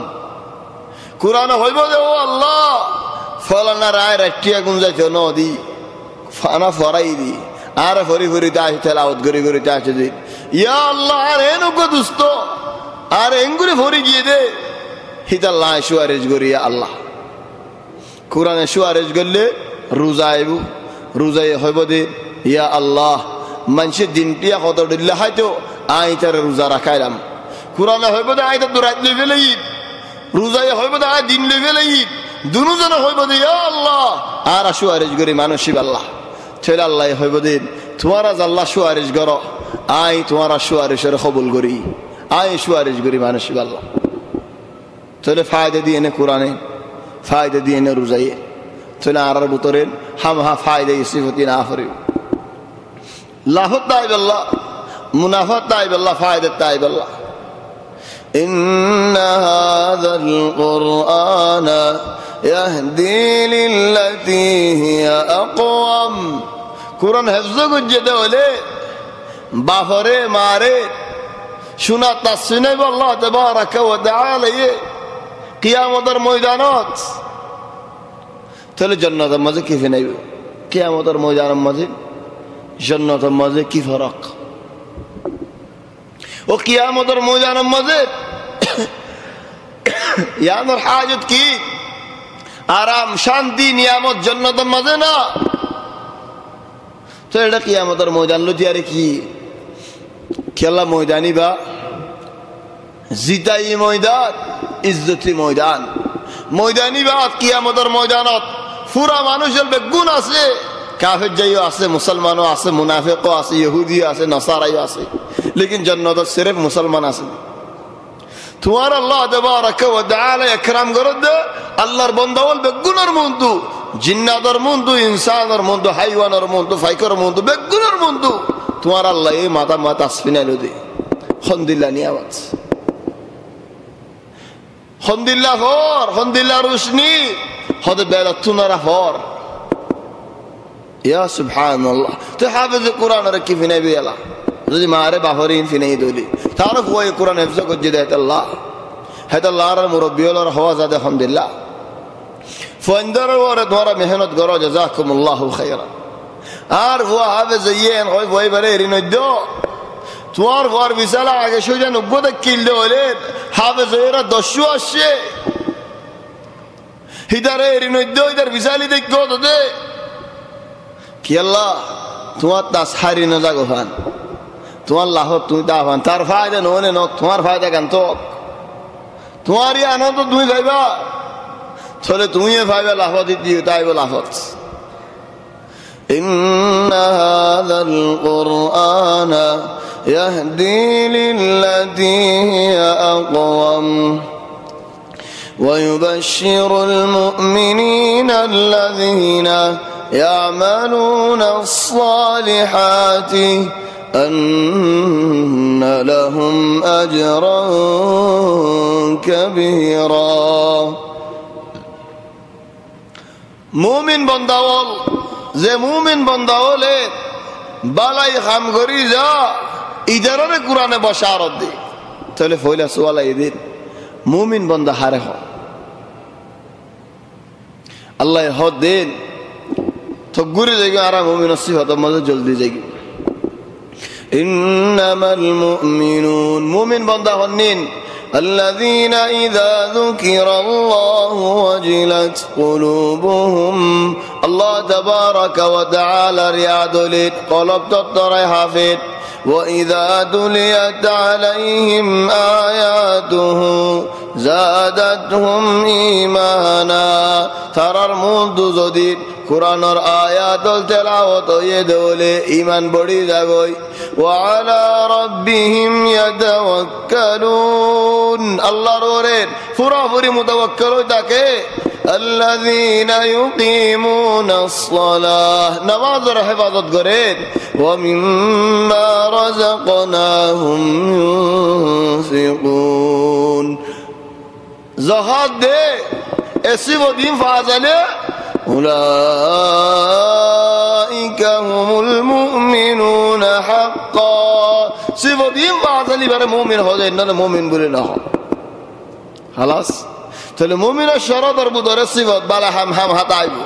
Speaker 1: কোরআন হইব দে ও আল্লাহ ফলানা রায় রাটিয়া গুঞ্জাইতে নদী ফানা ফরাই দি আর ফরি ফরি তাই তেলাওয়াত করি করি তাই দি ইয়া আল্লাহ আর এনকো দুস্ত আর এঙ্গুরি ফরি গিয়ে দে হিতাল্লাহ সুয়ারেজ করি ইয়া আল্লাহ কোরআনে সুয়ারেজ করলে রোজা আইব রোজাই হইব দে ইয়া আল্লাহ মানুষের দিনটিয়া কত দিল্লা হয়তো আই তার রোজা রাখাইলাম কোরআনে হইব দে আই তার রাত লেভেল ঈদ রোজাই হইব দে আই দিন লেভেল ঈদ দুজন হইব দে ইয়া আল্লাহ আর সুয়ারেজ করি মানসিব আল্লাহ ছেলে আল্লাহ হইব দিন তোমারা আল্লাহ সুয়ারিশ করো আই তোমারা সুয়ারিশের কবুল করি আই সুয়ারিশ করি মানসিব আল্লাহ ছেলে ফায়দা দিয়ে নে কোরআনে ফায়দা দিয়ে নে রোজাইয়ে ছেলে আর বুতরেন হাম হা ফায়দা সিফতি না করি লাহত তাইব আল্লাহ মুনাফাত তাইব আল্লাহ ফায়দা তাইব আল্লাহ ইন্না হাযাল কুরআনা يهدي للتي هي أقوم কোরআন হেফজ করছে দেওয়ালে বাফরে মারে শোনা তাসিনে আল্লাহ তাবারাকা ওয়া তাআলা কিয়ামতের ময়দানত তাহলে জান্নাতের মাঝে কি ফেনাইব কিয়ামতের ময়দানের মাঝে জান্নাতের মাঝে কি ফারাক ও কিয়ামতের ময়দানের মাঝে ইয়ানোর হাজত কি আরাম শান্তি নিয়ামত জান্নাতের মাঝে না তো এটা কিয়ামতের ময়দান লুটিয়ারে কি খেলা ময়দানি বা জিতাই ময়দান ইজ্জতি ময়দান ময়দানি বা কিয়ামতের ময়দানত পুরা মানুষের বেগুন আছে কাফের যাইও আছে মুসলমানও আছে মুনাফিকও আছে ইহুদিও আছে নসারাইও আছে লেকিন জান্নাত সির্ফ মুসলমান আছে তোমার আল্লাহ তাবারক ওয়া তাআলা ইকরাম করদ আল্লাহর বান্দাওয়াল বেগুনের মন্দু জিন্নাতের মন্দু ইনসানের মন্দু হাইওয়ানের মন্দু ফাইকর মন্দু বেগুনের মন্দু তোমার আল্লাহ এই মাথা মাথা আসফিনাইল দে আলহামদুলিল্লাহ নিয়ামত আলহামদুলিল্লাহ ফর আলহামদুলিল্লাহ রোশনি হদ বেলাতুনারা ফর ইয়া সুবহানাল্লাহ তো হাফেজ কোরআন রে কি ফিনাই বিয়ালা যদি মারে বাহরিন ফিনাই দলি তার কোই কোরআন হিফজ করতে দেয় আল্লাহ হেদাল্লাহর মুরব্বিয়র হওয়া জাদে আলহামদুলিল্লাহ ফন্দর ওরে ধরা মেহনত করো জাযাকুমুল্লাহু খায়রা আর হুয়া হাফেজ ইয়েন হয় ভয় বারে রিনদ্দ তোমার ঘর বিশালা আগে সোজা 90 কিল হলে হাফেজ এরা 10 আসছে হিদারে রিনদ্দ ইদার বিশালি দেখো দে কি আল্লাহ তোমার তাসহারি না জাগো ফান তোমার লাহ তুমি দাফান তার ফায়দা ননে ন তোমার ফায়দা কান্ত তোমারই আনন্দ তুমি ভাইবা চলে তুমি ভাইবা লাফত দিও তাই লাফত ইন্না হাযাল কুরআনা ইয়াহদি লিল্লাযী হিয়া আকওয়াম ويبشر المؤمنين الذين يعملون الصالحات أن لهم أجرا كبيرا মুমিন বন্দাওয়াল যে মুমিন বন্দাওয়ালে বালাই খাম করি যা ইদারে কোরআনে বশারত দে তাহলে ফয়লা সুওয়ালা ইদিন মুমিন বন্দা হারে হ আল্লাহ হদ দেন তো গুরে যাইগো আর মুমিন সিফাত মধ্যে জলদি যাইগো ইন্নামাল মুমিনুন মুমিন বন্দা হন্নিন الذين إذا ذكر الله وجلت قلوبهم الله تبارك وتعالى رياض لد قلب تطري حافظ وإذا تليت عليهم آياته زادتهم إيمانا ترى المولد زديد قرآن آيات التلاوة يدولي إيمان بڑی جاگوئی وعلى ربهم يتوكلون الله رورين فرا فري متوكلوا تاكي الذين يقيمون الصلاة نماز حفاظت قرين ومما رزقناهم ينفقون زهاد دي اسي ودين فازله أولئك هم المؤمنون حقا صفاتهم فازلي بره مؤمن هذا إننا مؤمن بلنا خلاص تل مؤمن الشرط أربط الصفات بلا هم هتعبوا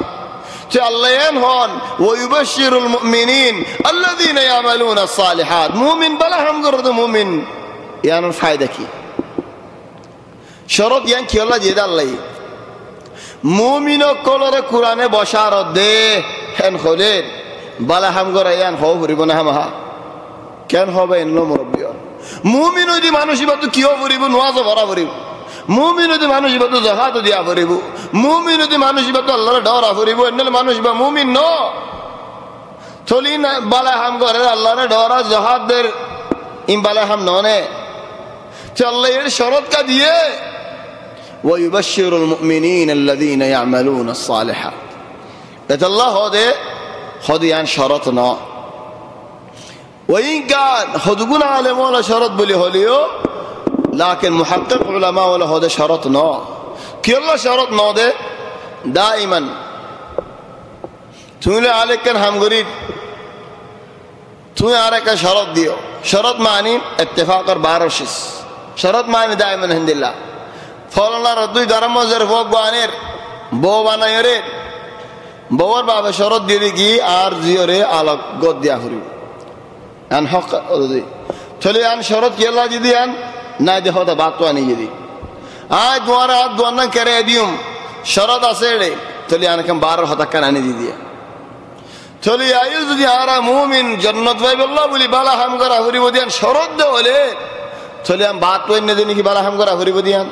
Speaker 1: تعليان هون ويبشر المؤمنين الذين يعملون الصالحات مؤمن بلا هم قرد مؤمن يعني الفائدة كي شرط يعني كي الله جد الله মুমিন কলরে কোরআনে বশারত দে হেন খোলেন বালা হাম করে ইয়ান হও ফুরিব না হামহা কেন হবে এনলো মুরব্বী মুমিন যদি মানুষ ইবাদত কিও ফুরিব নওয়াজ ভরা ফুরিব মুমিন যদি মানুষ ইবাদত যাকাত দিয়া ফুরিব মুমিন যদি মানুষ ইবাদত আল্লাহর ডরা ফুরিব এনলে মানুষ বা মুমিন ন চলি না বালা হাম করে আল্লাহর ডরা যাকাত দের ইম বালা হাম ননে আল্লাহ এর শরত কা দিয়ে ويبشر المؤمنين الذين يعملون الصالحات قال الله هذا يعني شرطنا وإن كان خدقنا علم ولا شرط بلي هليو لكن محقق علماء ولا هذا شرطنا كي الله شرطنا ده دائما تقول عليك كان هم قريب تقول عليك شرط ديو شرط معني اتفاق بارشس شرط معني دائما الحمد لله ফলনা রতুই ধর্মজের ভগবানের বউ বানায় রে বউর বাবা শরৎ দিয়ে কি আর জিওরে আলোক গদ দিয়া ফুরিব আন হক ওদি চলে আন শরৎ কেলা যদি আন না দেহ তো বাত আনি যদি আয় দুয়ার হাত দুয়ার করে দিউম শরৎ আছে রে চলে আন কাম 12 হতা কান আনি দি দিয়া চলি আয়ু যদি আরা মুমিন জান্নাত পাইবে আল্লাহ বলি বালা হাম করা হরিব দিয়ান শরত দে হলে চলি আম বাত তো এনে দিনি কি বালা হাম করা হরিব দিয়ান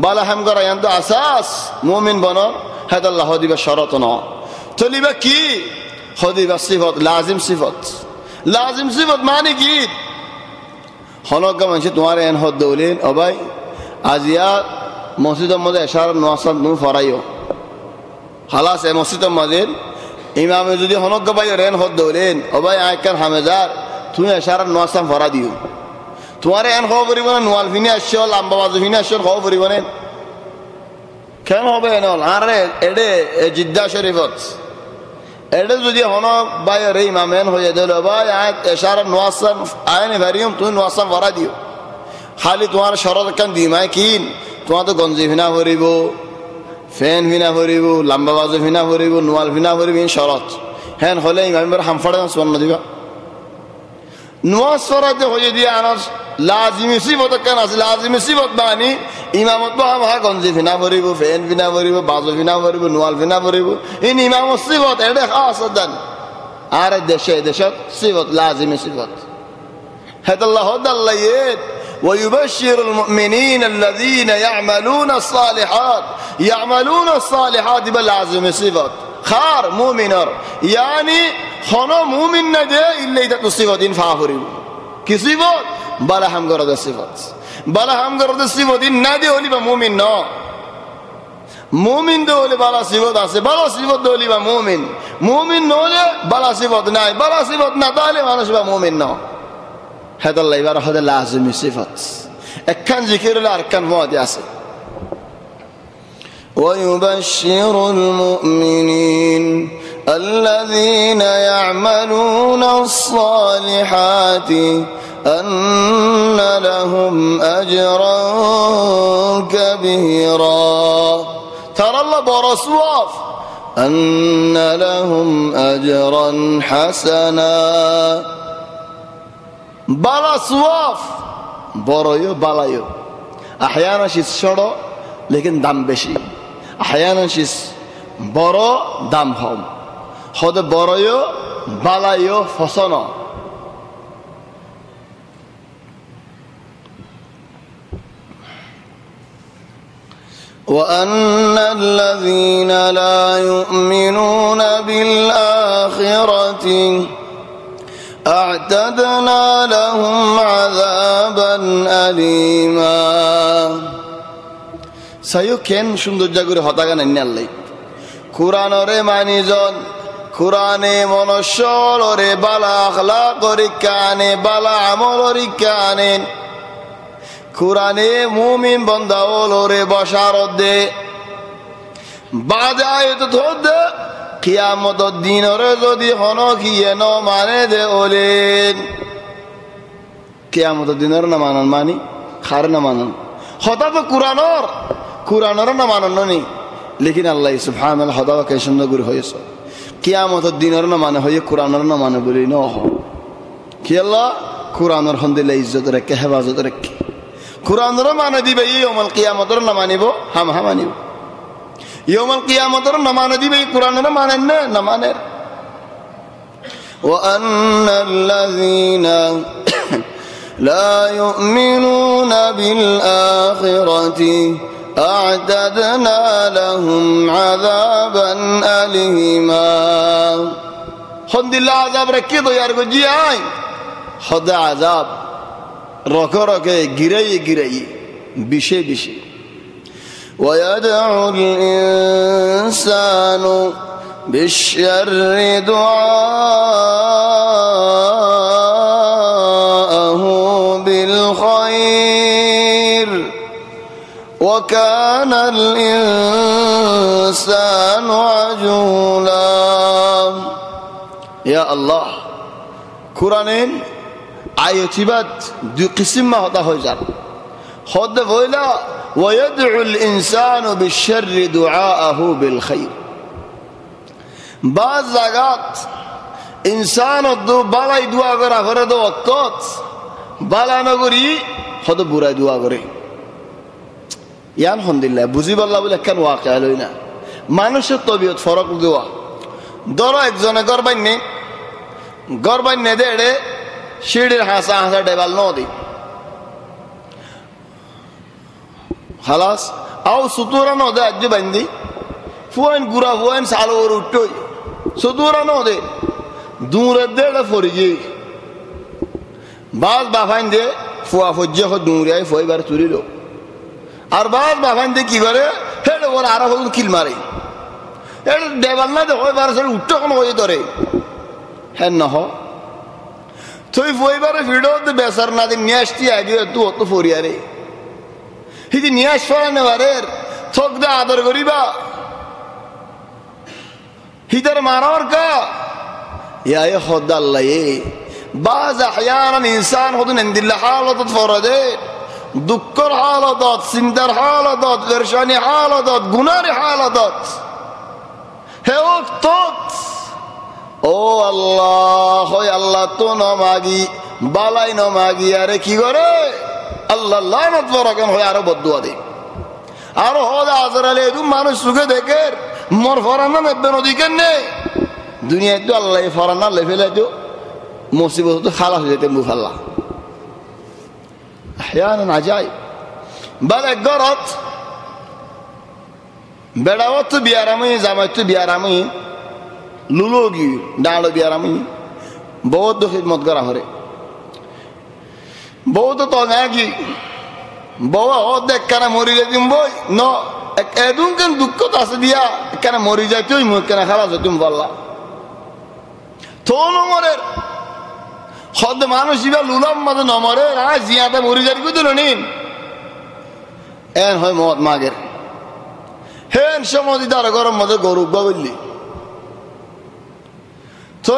Speaker 1: বালা হাম করা ইয়ান তো আসাস মুমিন বনর হেদ আল্লাহ দিবা শরত ন চলিবা কি হদিবা সিফত লাজিম সিফত মানে কি হনক মানুষ তোমার এন হদ দৌলেন ও ভাই আজিয়া মসজিদের মধ্যে এশার নোয়াসাদ নু ফরাইও হালাস এ মসজিদের মধ্যে ইমামে যদি হনক ভাই রেন হদ দৌলেন ও ভাই আয়কার হামেজার তুমি এশার নোয়াসাম ফরা দিও তোমার এন খাওয়া পরিব না নোয়াল ফিনে আসছো লাম্বা বাজু ফিনে আসছো খাওয়া পরিব না কেন হবে এনল আরে এডে জিদ্দা শরীফত এডে যদি হনক ভাই রে ইমামেন হয়ে দিল ভাই আয় এশার নোয়াসাম আয়নে ভারিয়ম তুমি নোয়াসাম ফরা দিও খালি তোমার শরৎ কান দিমায় কিন তোমার তো গঞ্জি ফিনা ভরিব ফ্যান ফিনা ভরিব লাম্বা বাজু ফিনা ভরিব নোয়াল ফিনা ভরিব শরৎ হ্যান হলে ইমামের হামফাড়ে স্বর্ণ দিবা নোয়াজ ফরাতে হয়ে দিয়ে আনার লাজিমি সিফত কেন আছে লাজিমি সিফত বানি ইমামত হা গঞ্জি ফিনা ভরিব ফ্যান ফিনা ভরিব বাজু ফিনা ভরিব নোয়াল ফিনা ভরিব ইন ইমামত সিফত এটা খাস দান আর দেশে সিফত লাজিমি সিফত হেদাল্লাহ হদাল্লাহ ويبشر المؤمنين الذين يعملون الصالحات بالعزم صفات خار مؤمنر يعني خنا مؤمن نده إلا إذا تصفات فاهرين كي صفات بلا هم قرد الصفات بلا هم قرد الصفات نده ولي بمؤمن نا مؤمن دولي بلا صفات আছে بلا صفات دولي بمؤمن نولي بلا صفات নাই بلا صفات না তাহলে মানুষ বা মুমিন না هذا الله يبارك هذا لازم صفات كان ذكر الأركان واضح أصل ويبشر المؤمنين الذين يعملون الصالحات أن لهم أجرا كبيرا ترى الله برسواف أن لهم أجرا حسنا বালা সুয়াফ বড়য়ো বালায়ো আহয়ানা শিস সড়ো লেকিন দাম বেশি আহয়ানা শিস বড় দাম হম হদ বড়য়ো বালায়ো ফসন وأن الذين لا يؤمنون بالآخرة أعتدنا لهم عذابا أليما সাইও কেন সৌন্দর্য করে হতাগান এনে আল্লাহ কুরআনরে মানিজন কুরআনে মনুষ্যরে বালা আখলাক করে কানে বালা আমলরে কানে কুরআনে মুমিন বান্দাওলরে বশারত দে বাজায় তো ধরে কিয়ামতের দিনরে যদি হনকিয়ে ন মানে দে ওলেন কিয়ামতের দিনের না মানন মানি খার না মানন হতা তো কুরআনর না মানন নি লেকিন আল্লাহ সুবহানাল্লাহ হতা কে সুন্দর করে হয়েছে কিয়ামতের দিনের না মানে হয়ে কুরআনর না মানে বলি ন হ কি আল্লাহ কুরআনর হন্দিলে ইজ্জত রাখে হেফাজত রাখে কুরআনর মানে দিবে ইয়াউমুল কিয়ামতের না মানিব হাম মানিব يوم القيامة نمان دي بي قرآن نمان وأن الذين لا يؤمنون بالآخرة أعتدنا لهم عذابا أليما خد الله عذاب ركيض يا رجل جياي خد عذاب ركي جري بشي ويدعو الإنسان بالشر دعاءه بالخير وكان الإنسان عجولا يا الله قرآن آياتيبات دو قسم ما هذا هو جار خد فويلا ويدعو الإنسان بالشر دعاءه بالخير بعض زاغات إنسان الدو بالاي دعا كرا فرد وقت بالا نغري خد برا دعا كري يعني الحمد لله বুঝি বললা বলে কেন ওয়াকিয়া লইনা মানুষের তবিয়ত ফরক দেওয়া ধরো একজনে গর্বান্নে দেড়ে সিঁড়ির হাসা হাসা ডেবাল নদী খালাস আও সুতুরা নদে আজ বান্ধি ফুয়াইন গুড়া ফুয়াইন সালো ওর উঠই সুতুরা নদে দূরের দেড়ে ফরি গিয়ে বাস বাফাইন দে ফুয়া ফজ্জে দূরিয়ায় ফইবার চুরিল আর বাস বাফাইন দে কি করে হেলে ওর আরো হল কিল মারে ডেবাল না দে হইবার উঠতে কোনো হয়ে ধরে হ্যাঁ নহ তুই ফইবারে ভিডিও বেসার না দিন নিয়ে আসছি আগে তু অত ফরিয়ারে হিদি নিয়ে আসবা নেবারের থক দে আদর করিবা হিদার মারার কা ইয়া খোদা আল্লাহ বাজ আহয়ানান ইনসান হদুন ইনদিল্লাহ হালাত ফরদে দুঃখর হালাত চিন্তার হালাত পেরেশানি হালাত গুনার হালাত হে ওক্তত ও আল্লাহ হয় আল্লাহ তো নমাগি বালাই নমাগি আরে কি করে আল্লাহ লানত বরাকান হয় আরো বদুয়া দে আরো হদ আজরালে এরকম মানুষ সুখে দেখে মোর ফরানা নেবে নদীকে নেই দুনিয়ায় তো আল্লাহ ফরানা লেফেলে তো মুসিবত তো খালা হয়ে যেতে মুখাল্লা আহয়ানান আজাইব বলে গরত বেড়াওয়াত তো বিয়ারামি জামাই তো বিয়ারামি লুলোগি ডাঁড়ো বিয়ারামি বহুত খিদমত করা হরে বহুত তো নাকি বাবা ও দেখ কেন মরি যাইম বই ন এদুন কেন দুঃখ তো আছে দিয়া কেন মরি যাই তুই মুখ কেন খালাস তুমি বললা তো নমরের হদ মানুষ ইবা লুলাম মাঝে নমরে জিয়াতে মরি যাই দিল নিন এন হয় মত মাগের হেন সময় তার গরম মাঝে গরু বললি তো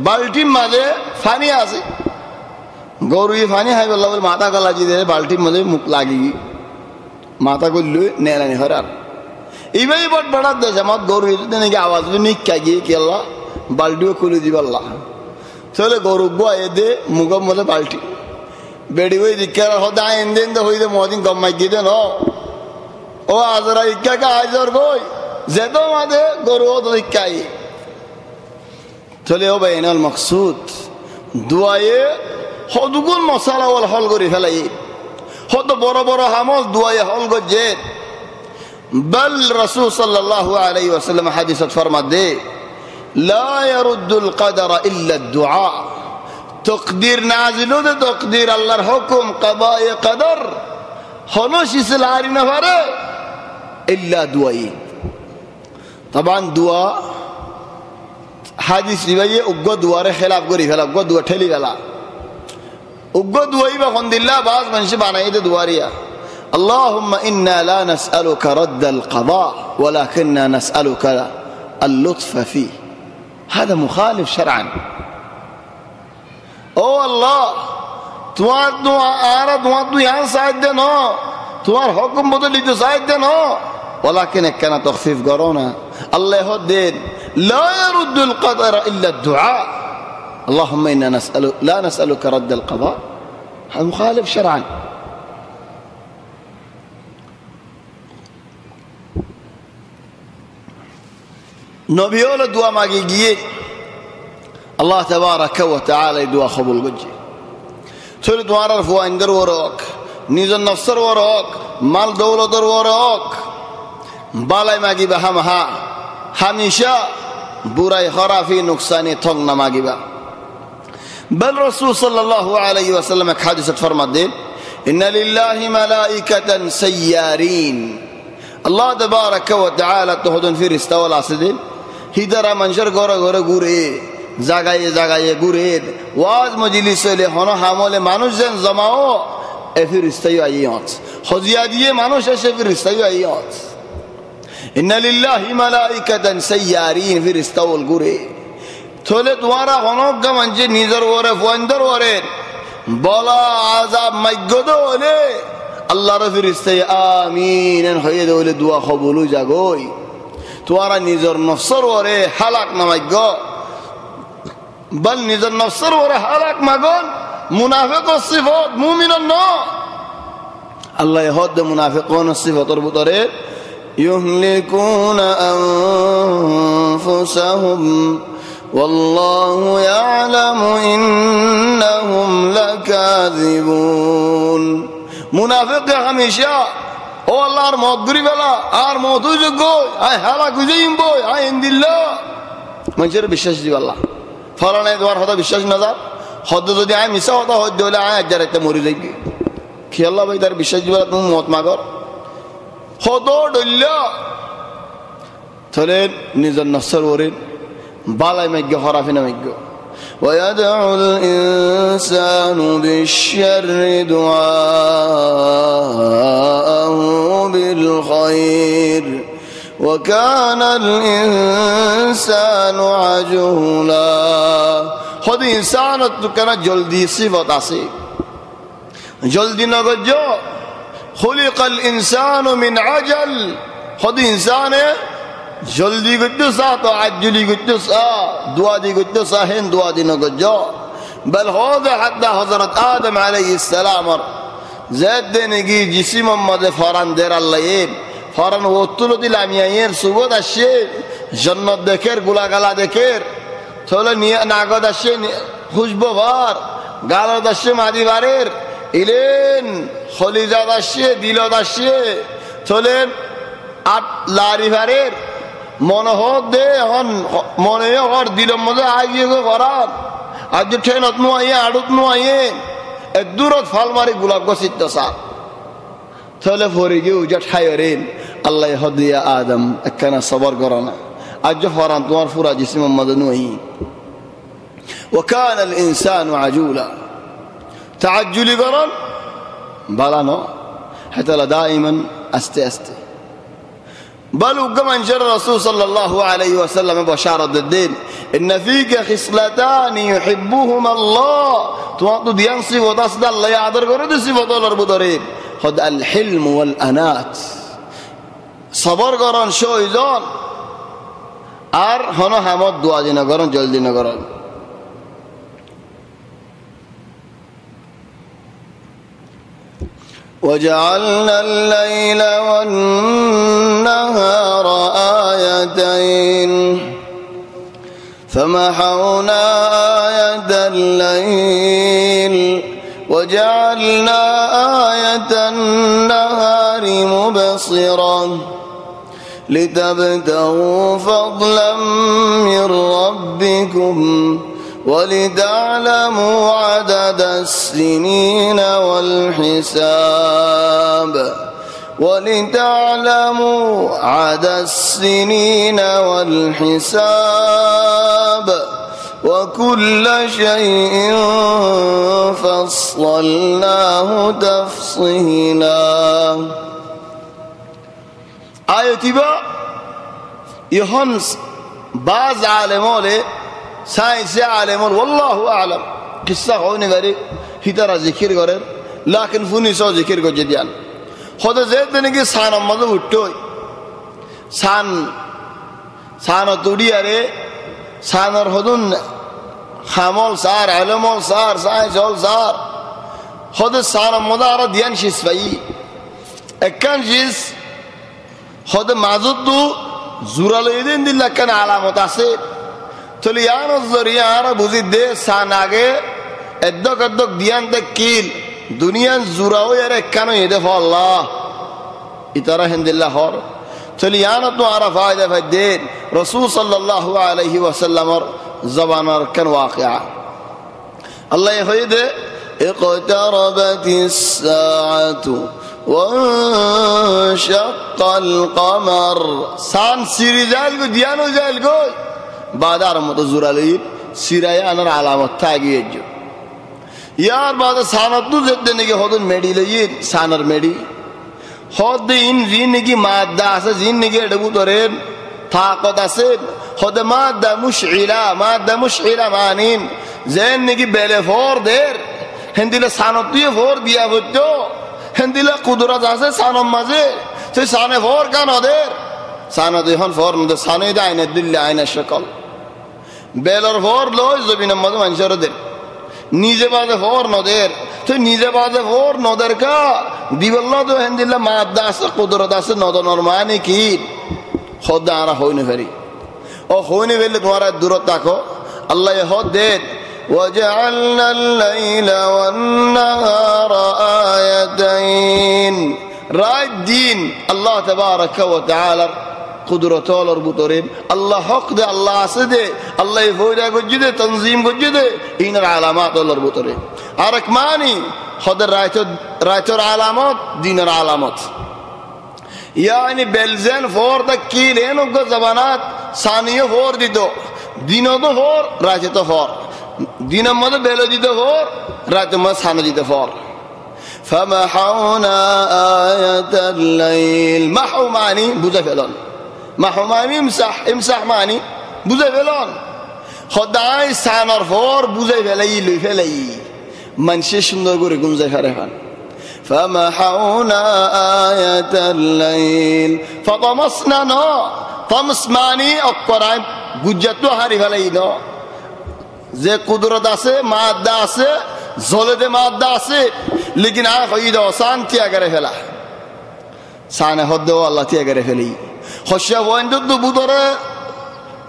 Speaker 1: বাল্টির মাঝে ফানি আছে গরু ফানি হাই বললা বলে মাথা গলা দিয়ে বাল্টির মাঝে মুখ লাগি মাথা করলে নেলানি হরার এইভাবে বট বেড়ার দেশ আমার গরু নাকি আওয়াজ নিকা গিয়ে কেলা বাল্টিও খুলে দিবাল্লা চলে গরু বয়ে দে মুখের মধ্যে বাল্টি বেড়ি বই দিকার হদা আইন দিন তো হইতে মদিন গম্মাই গিয়ে দেন ও আজরা ইকাকে আজর গই যেত মাঝে গরু ও তো ইকাই চলে ও বাইনাল মকসুদ দুয়ায়ে হদুগুন মশালা ওল হল করে ফেলাই হত বড় বড় হামস দুয়ায়ে হল গজে বল রাসূল সাল্লাল্লাহু আলাইহি ওয়াসাল্লাম হাদিসত ফরমা দে লা ইয়ারুদ্দুল কদর ইল্লা দুআ তকদির নাজিল দে তকদির আল্লাহর হুকুম কদায়ে কদর হনো শিসলারি না পারে ইল্লা দুআই তবান দুআ হাদিস রিবাইয়ে উগ্র দুয়ারে খেলাফ করি ফেলা উগ্র দুয়া ঠেলি ফেলা উগ্র দুয়াই বা খন্দিল্লা বাস মানুষ বানাই দে দুয়ারিয়া اللهم إنا لا نسألك رد القضاء ولكننا نسألك اللطف فيه هذا مخالف شرعا او الله তোমার দোয়া আর তোমার দুই হাত সাইড দেন তোমার হুকুম বদলি তো সাইড দেন ولكن كان تخفيف قرونا الله يهدين لا يرد القدر إلا الدعاء اللهم إنا لا نسألك رد القضاء هذا مخالف شرعا نبي ولا دعاء ما جيه الله تبارك وتعالى دعاء قبول وجه تريد دعاء رفوا عند وراك نيزن نفسر وراك مال دولة وراك بالاي ما جيبه همها هميشا براي خرافي نقصاني تغنى ما جيبه بل رسول صلى الله عليه وسلم حادثة فرمدين إن لله ملائكة سيارين الله تبارك وتعالى تهدن في رستوى العصدين هدرا منشر غورا غورا غوري জাগায়ে জাগায়ে ঘুরে ওয়াজ মজলিস হলে হন হামলে মানুষ যেন জমাও এ ফেরেশতাই আইয়াত হজিয়া দিয়ে মানুষ এসে ফেরেশতাই আইয়াত ইন্না লিল্লাহি মালাইকাতান সাইয়ারিন ফেরেশতাওল ঘুরে থলে তোমারা হনক গমঞ্জে নিজর ওরে ফন্দর ওরে বলা আযাব মাইগদ হলে আল্লাহর ফেরেশতাই আমিন হয়ে দলে দোয়া কবুল জাগই তোমারা নিজর নফসর ওরে হালাক নামাইগ بل نزل نفسر ورا حالك ماغون منافق الصفات مؤمن النو الله يهد منافقون الصفات ربطره يهلكون أنفسهم والله يعلم إنهم لكاذبون মুনাফিক হামেশা ও আল্লাহর মত গরি বেলা আর মত যোগ্য আই হালা গুজাইম বই আই ইনদিল্লাহ মানুষের বিশ্বাস দিব আল্লাহ ফলানে তোমার হতা বিশ্বাস না যা হদ যদি আই মিশা হতা হদ হলে আই হাজার একটা মরি যাইবি কি আল্লাহ ভাই তার বিশ্বাস দিবা তুমি মত মাগর হদ ডল্য তাহলে নিজের নসর ওরেন বালাই মেঘ হরাফিনা মেঘ ويدعو الإنسان بالشر دعاءه بالخير وكان الإنسان عجولا خود إنسان كان جلدي صفات আছে جلدي نگجو خلق الإنسان من عجل خود إنسان জলদি করতে চা তো আজলি করতে চা দোয়া দি করতে চা হেন দোয়া দি নগজ বল হযা হাদা হযরত আদম আলাইহিস সালাম জাদ নেগি জিসিম মোহাম্মদ ফরান দের আল্লাহ ফরান ওতুল দিলামিয়ায়ের সুবত আসে জান্নাত দেখের গুলাগালা দেখের থলে নিয়া নাগদ আসে খুশবু ভার গালদ আসে মাদিবারের ইলেন খলিজা আসে দিলদ আসে থলে আট লারি ভারের মনে হোক দে হন মনে হর দিলম মধ্যে আইয়ে গো করার আজ ট্রেনত নু আইয়ে আড়ুত নু আইয়ে এক দূরত ফাল মারি গুলাব গছিত সা থলে ফরি গিয়ে উজা ঠায়রেন আল্লাহ হদিয়া আদম একখানা সবর করনা আজ ফরান তোমার ফুরা জিসিম মোহাম্মদ নু আই وكان الانسان عجولا تعجلي করন বালানো হাতালা দাইমান আস্তে আস্তে بل وكمان شر الرسول صلى الله عليه وسلم بشارة الدين إن فيك خصلتان يحبهما الله تواتو ديان صفات أصدى الله يعذر قرد صفات الله بدرين خد الحلم والأنات صبر قران شو إذان আর হন হামদ দোয়া দিন করন জলদি না করন وجعلنا الليل والنهار آيتين فمحونا آية الليل وجعلنا آية النهار مبصرا لتبتغوا فضلا من ربكم ولتعلموا عدد السنين والحساب ولتعلموا عدد السنين والحساب وكل شيء فصلناه تفصيلا آياتي با يهنس بعض عالمون সায়েন্স আলেমন ওয়াল্লাহু আলাম কিসসা হয়নি গারে হিতারা জিকির করেন লাকিন ফুনি সো জিকির করে দিয়ান হদে যেতে নাকি সান মধ্যে উঠতই সান তুড়িয়ারে সানর হদুন খামল সার আলমল সার সায়েন্স হল সার হদে সান মধ্যে আর দিয়ান শিস ভাই একখান শিস হদে মাজুদু জুরালো এদিন দিল্লা কেন আলামত আছে চলি ইয়ার বুঝি দে সান আগে এদ্দক এদ্দক দিয়ান তে কিল দুনিয়ান জুরাও এর কেন এদে আল্লাহ ইতারা হিন্দিল্লাহ হর চলি ইয়ান তো আর ফায়দা ফায়দে রাসূল সাল্লাল্লাহু আলাইহি ওয়াসাল্লামর জবানার কেন ওয়াকিয়া আল্লাহ হয়ে দে ইকতারাবাতিস সাআতু ওয়ানশাক্কাল কমার সান সিরিজাল গো দিয়ানো জাল গো বাদার মতো জুরালি সিরায় আনার আলামত থাকিয়ে যো ইয়ার বাদে সানাতু যেতে নাকি হদন মেডি লইন সানার মেডি হদিন জিন নাকি মাদা আছে জিন নাকি এডবু ধরেন তাকত আছে হদে মাদা মুশইলা মানিন জেন নাকি বেলে ফোর দের হেন্দিলে সানতুয়ে ফোর দিয়া হতো হেন্দিলে কুদরত আছে সানম মাঝে তুই সানে ফোর কান ওদের সানাতুই হন ফোর নদে সানে দে আইনে দিল্লি আইনে সকল বেলর ফোর লই জবিনের মধ্যে মানুষের দের নিজে বাদে ফোর নদের তুই নিজে বাদে ফোর নদের কা দিবল্লা তো হেন্দিল্লা মাদ্দা আছে কুদরত আছে নদনের মানে কি খোদা আরা হইনে ফেরি ও হইনি বেলে তোমার দূরত থাকো আল্লাহ হদ দেন وجعلنا الليل والنهار آيتين রাত দিন আল্লাহ তাবারাকা ওয়া তাআলা কুদরতর ভিতরে আল্লাহ হক দে আল্লাহ আছে দে আল্লাহ ফয়দা গজ্জে তানজিম গজ্জে ইনার আলামাত আল্লাহর ভিতরে আর এক মানি হদের রাইতর আলামত দিনের আলামত يعني بلزن فور تكيلين وقت زبانات ثانية فور ديتو دينو تو فور راجة تو فور دينا مدى بلو ديتو فور راجة مدى ثانية ديتو فور فمحونا آية الليل محو معني بوزا فلون محو معني امسح معني بوزا فلون خدعاي ثانر فور بوزا فلي لي فلي منشش ندور گمزا فرحان فمحونا آية الليل فطمسنا نا طمس معني أقرأ بجتو هاري فلينا زي قدرت آسه مادة آسه زولد مادة آسه لیکن آئے خواهید آسان تیا گره فلا سانه حد و اللہ تیا گره فلی خوشه خواهند دو بودره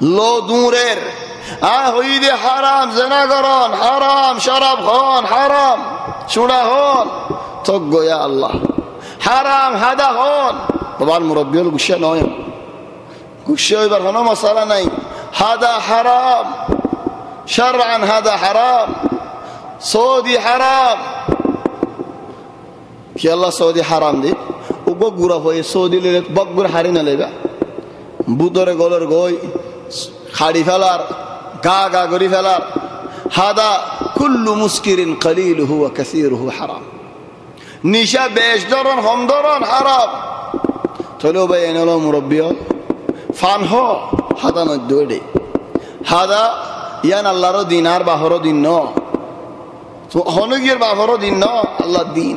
Speaker 1: لو دورر آئے خواهید حرام زنگران حرام شراب خان حرام شوڑا خان تو گویا اللہ حرام حدا خان طبعا مربیال گوشه نایم گوشه برخانه مسئله نہیں حدا حرام شرعا حدا حرام سودی حرام কি আল্লাহ সৌদি হারাম দি ও বগুরা হয়ে সৌদি লে বগুর হারি না লেবা বুদরে গলর গই খাড়ি ফেলার গা গা গরি ফেলার হাদা কুল্লু মুসকিরিন কলিলুহু ওয়া কাসীরুহু হারাম নিশা বেশ ধরন হম ধরন হারাম চলো ভাই এনেলো মুরব্বিয় ফান হ হাদা ন দৌড়ে হাদা ইয়ান আল্লাহর দিন আর বাহর দিন ন তো হনগির বাহর দিন ন আল্লাহ দিন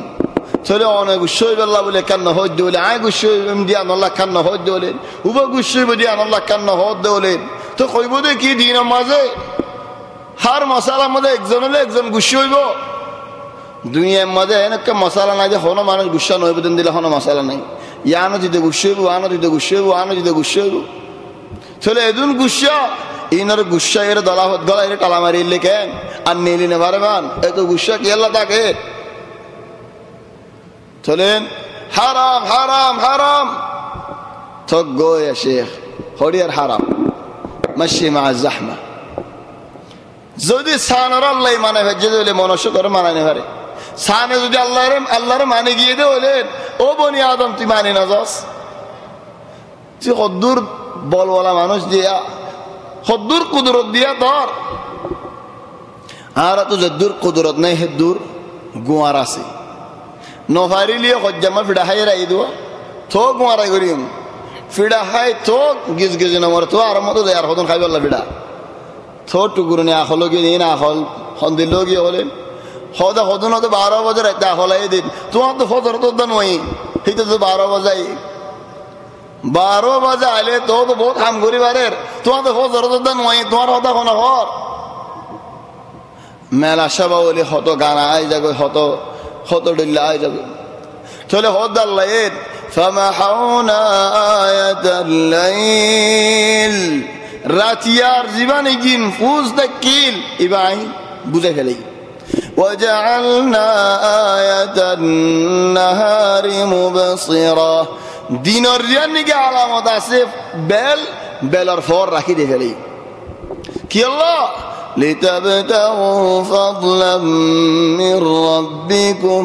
Speaker 1: চলে অনেক গুসই বেলা বলে কান্ন হদ দেওলে আয় গুসই দিয়া নল্লা কান্ন হদ দেওলেন উবা গুসই দিয়া নল্লা কান্ন হদ দেওলেন তো কইব দে কি দিন মাঝে হার মশালার মধ্যে একজন হলে একজন গুসি হইব দুনিয়ার মধ্যে এনেকে মশালা নাই যে হনো মানুষ গুসা নইব দিন দিলে হনো মশালা নাই ইয়ানো দিতে গুসি হইব আনো দিতে গুসি হইব আনো দিতে গুসি হইব চলে এদিন গুসা ইনার গুসা এর দলাহত গলা এর টালা মারিলে কেন আর নিলি না পারবান এত গুসা কি আল্লাহ তাকে চলেন হারাম হারাম হারাম থক গো ইয়া শেখ হরিয়ার হারাম মাশি মা জাহমা যদি সানার আল্লাহ মানে ভেজে দিলে মনুষ্য করে মানানে পারে সানে যদি আল্লাহর মানে গিয়ে দে হলেন ও বনি আদম তুই মানে না যাস তুই হদ্দুর বলওয়ালা মানুষ দিয়া হদ্দুর কুদরত দিয়া ধর আর তো যদ্দুর কুদরত নাই হেদ্দুর গুয়ার আছে নফারিলিয়ে হজ্জামা ফিডা হাই রাই দেওয়া থো গুয়ারাই করিম ফিডা হাই থো গিজ গিজ নমর থো আর মতো দেয় আর হদন খাই বললা ফিডা থো টুকুরনি আখলো গিয়ে নিয়ে আখল হন্দিল গিয়ে হলেন হদা হদন হতো 12 বাজে রাইতে আখলাই দিন তোমার তো ফজর তো দান হই হিতে তো 12 বাজাই 12 বাজে আইলে তো বহুত কাম করি বারের তোমার তো ফজর তো দান হই তোমার হদা কোন হর মেলা সবা বলে হতো গানা আই যাবে হতো হতো ডিল্লা আই যাবে চলে হদ আল্লাহ এর ফামাহাউনা আয়াতাল লাইল রাতিয়ার জীবনে জিন ফুজ দাকিল ইবাই বুঝে ফেলেই وجعلنا آية النهار مبصرة দিনের জানিকে আলামত আছে বেলার ফর রাখি দে ফেলেই কি আল্লাহ لتبتغوا فضلا من ربكم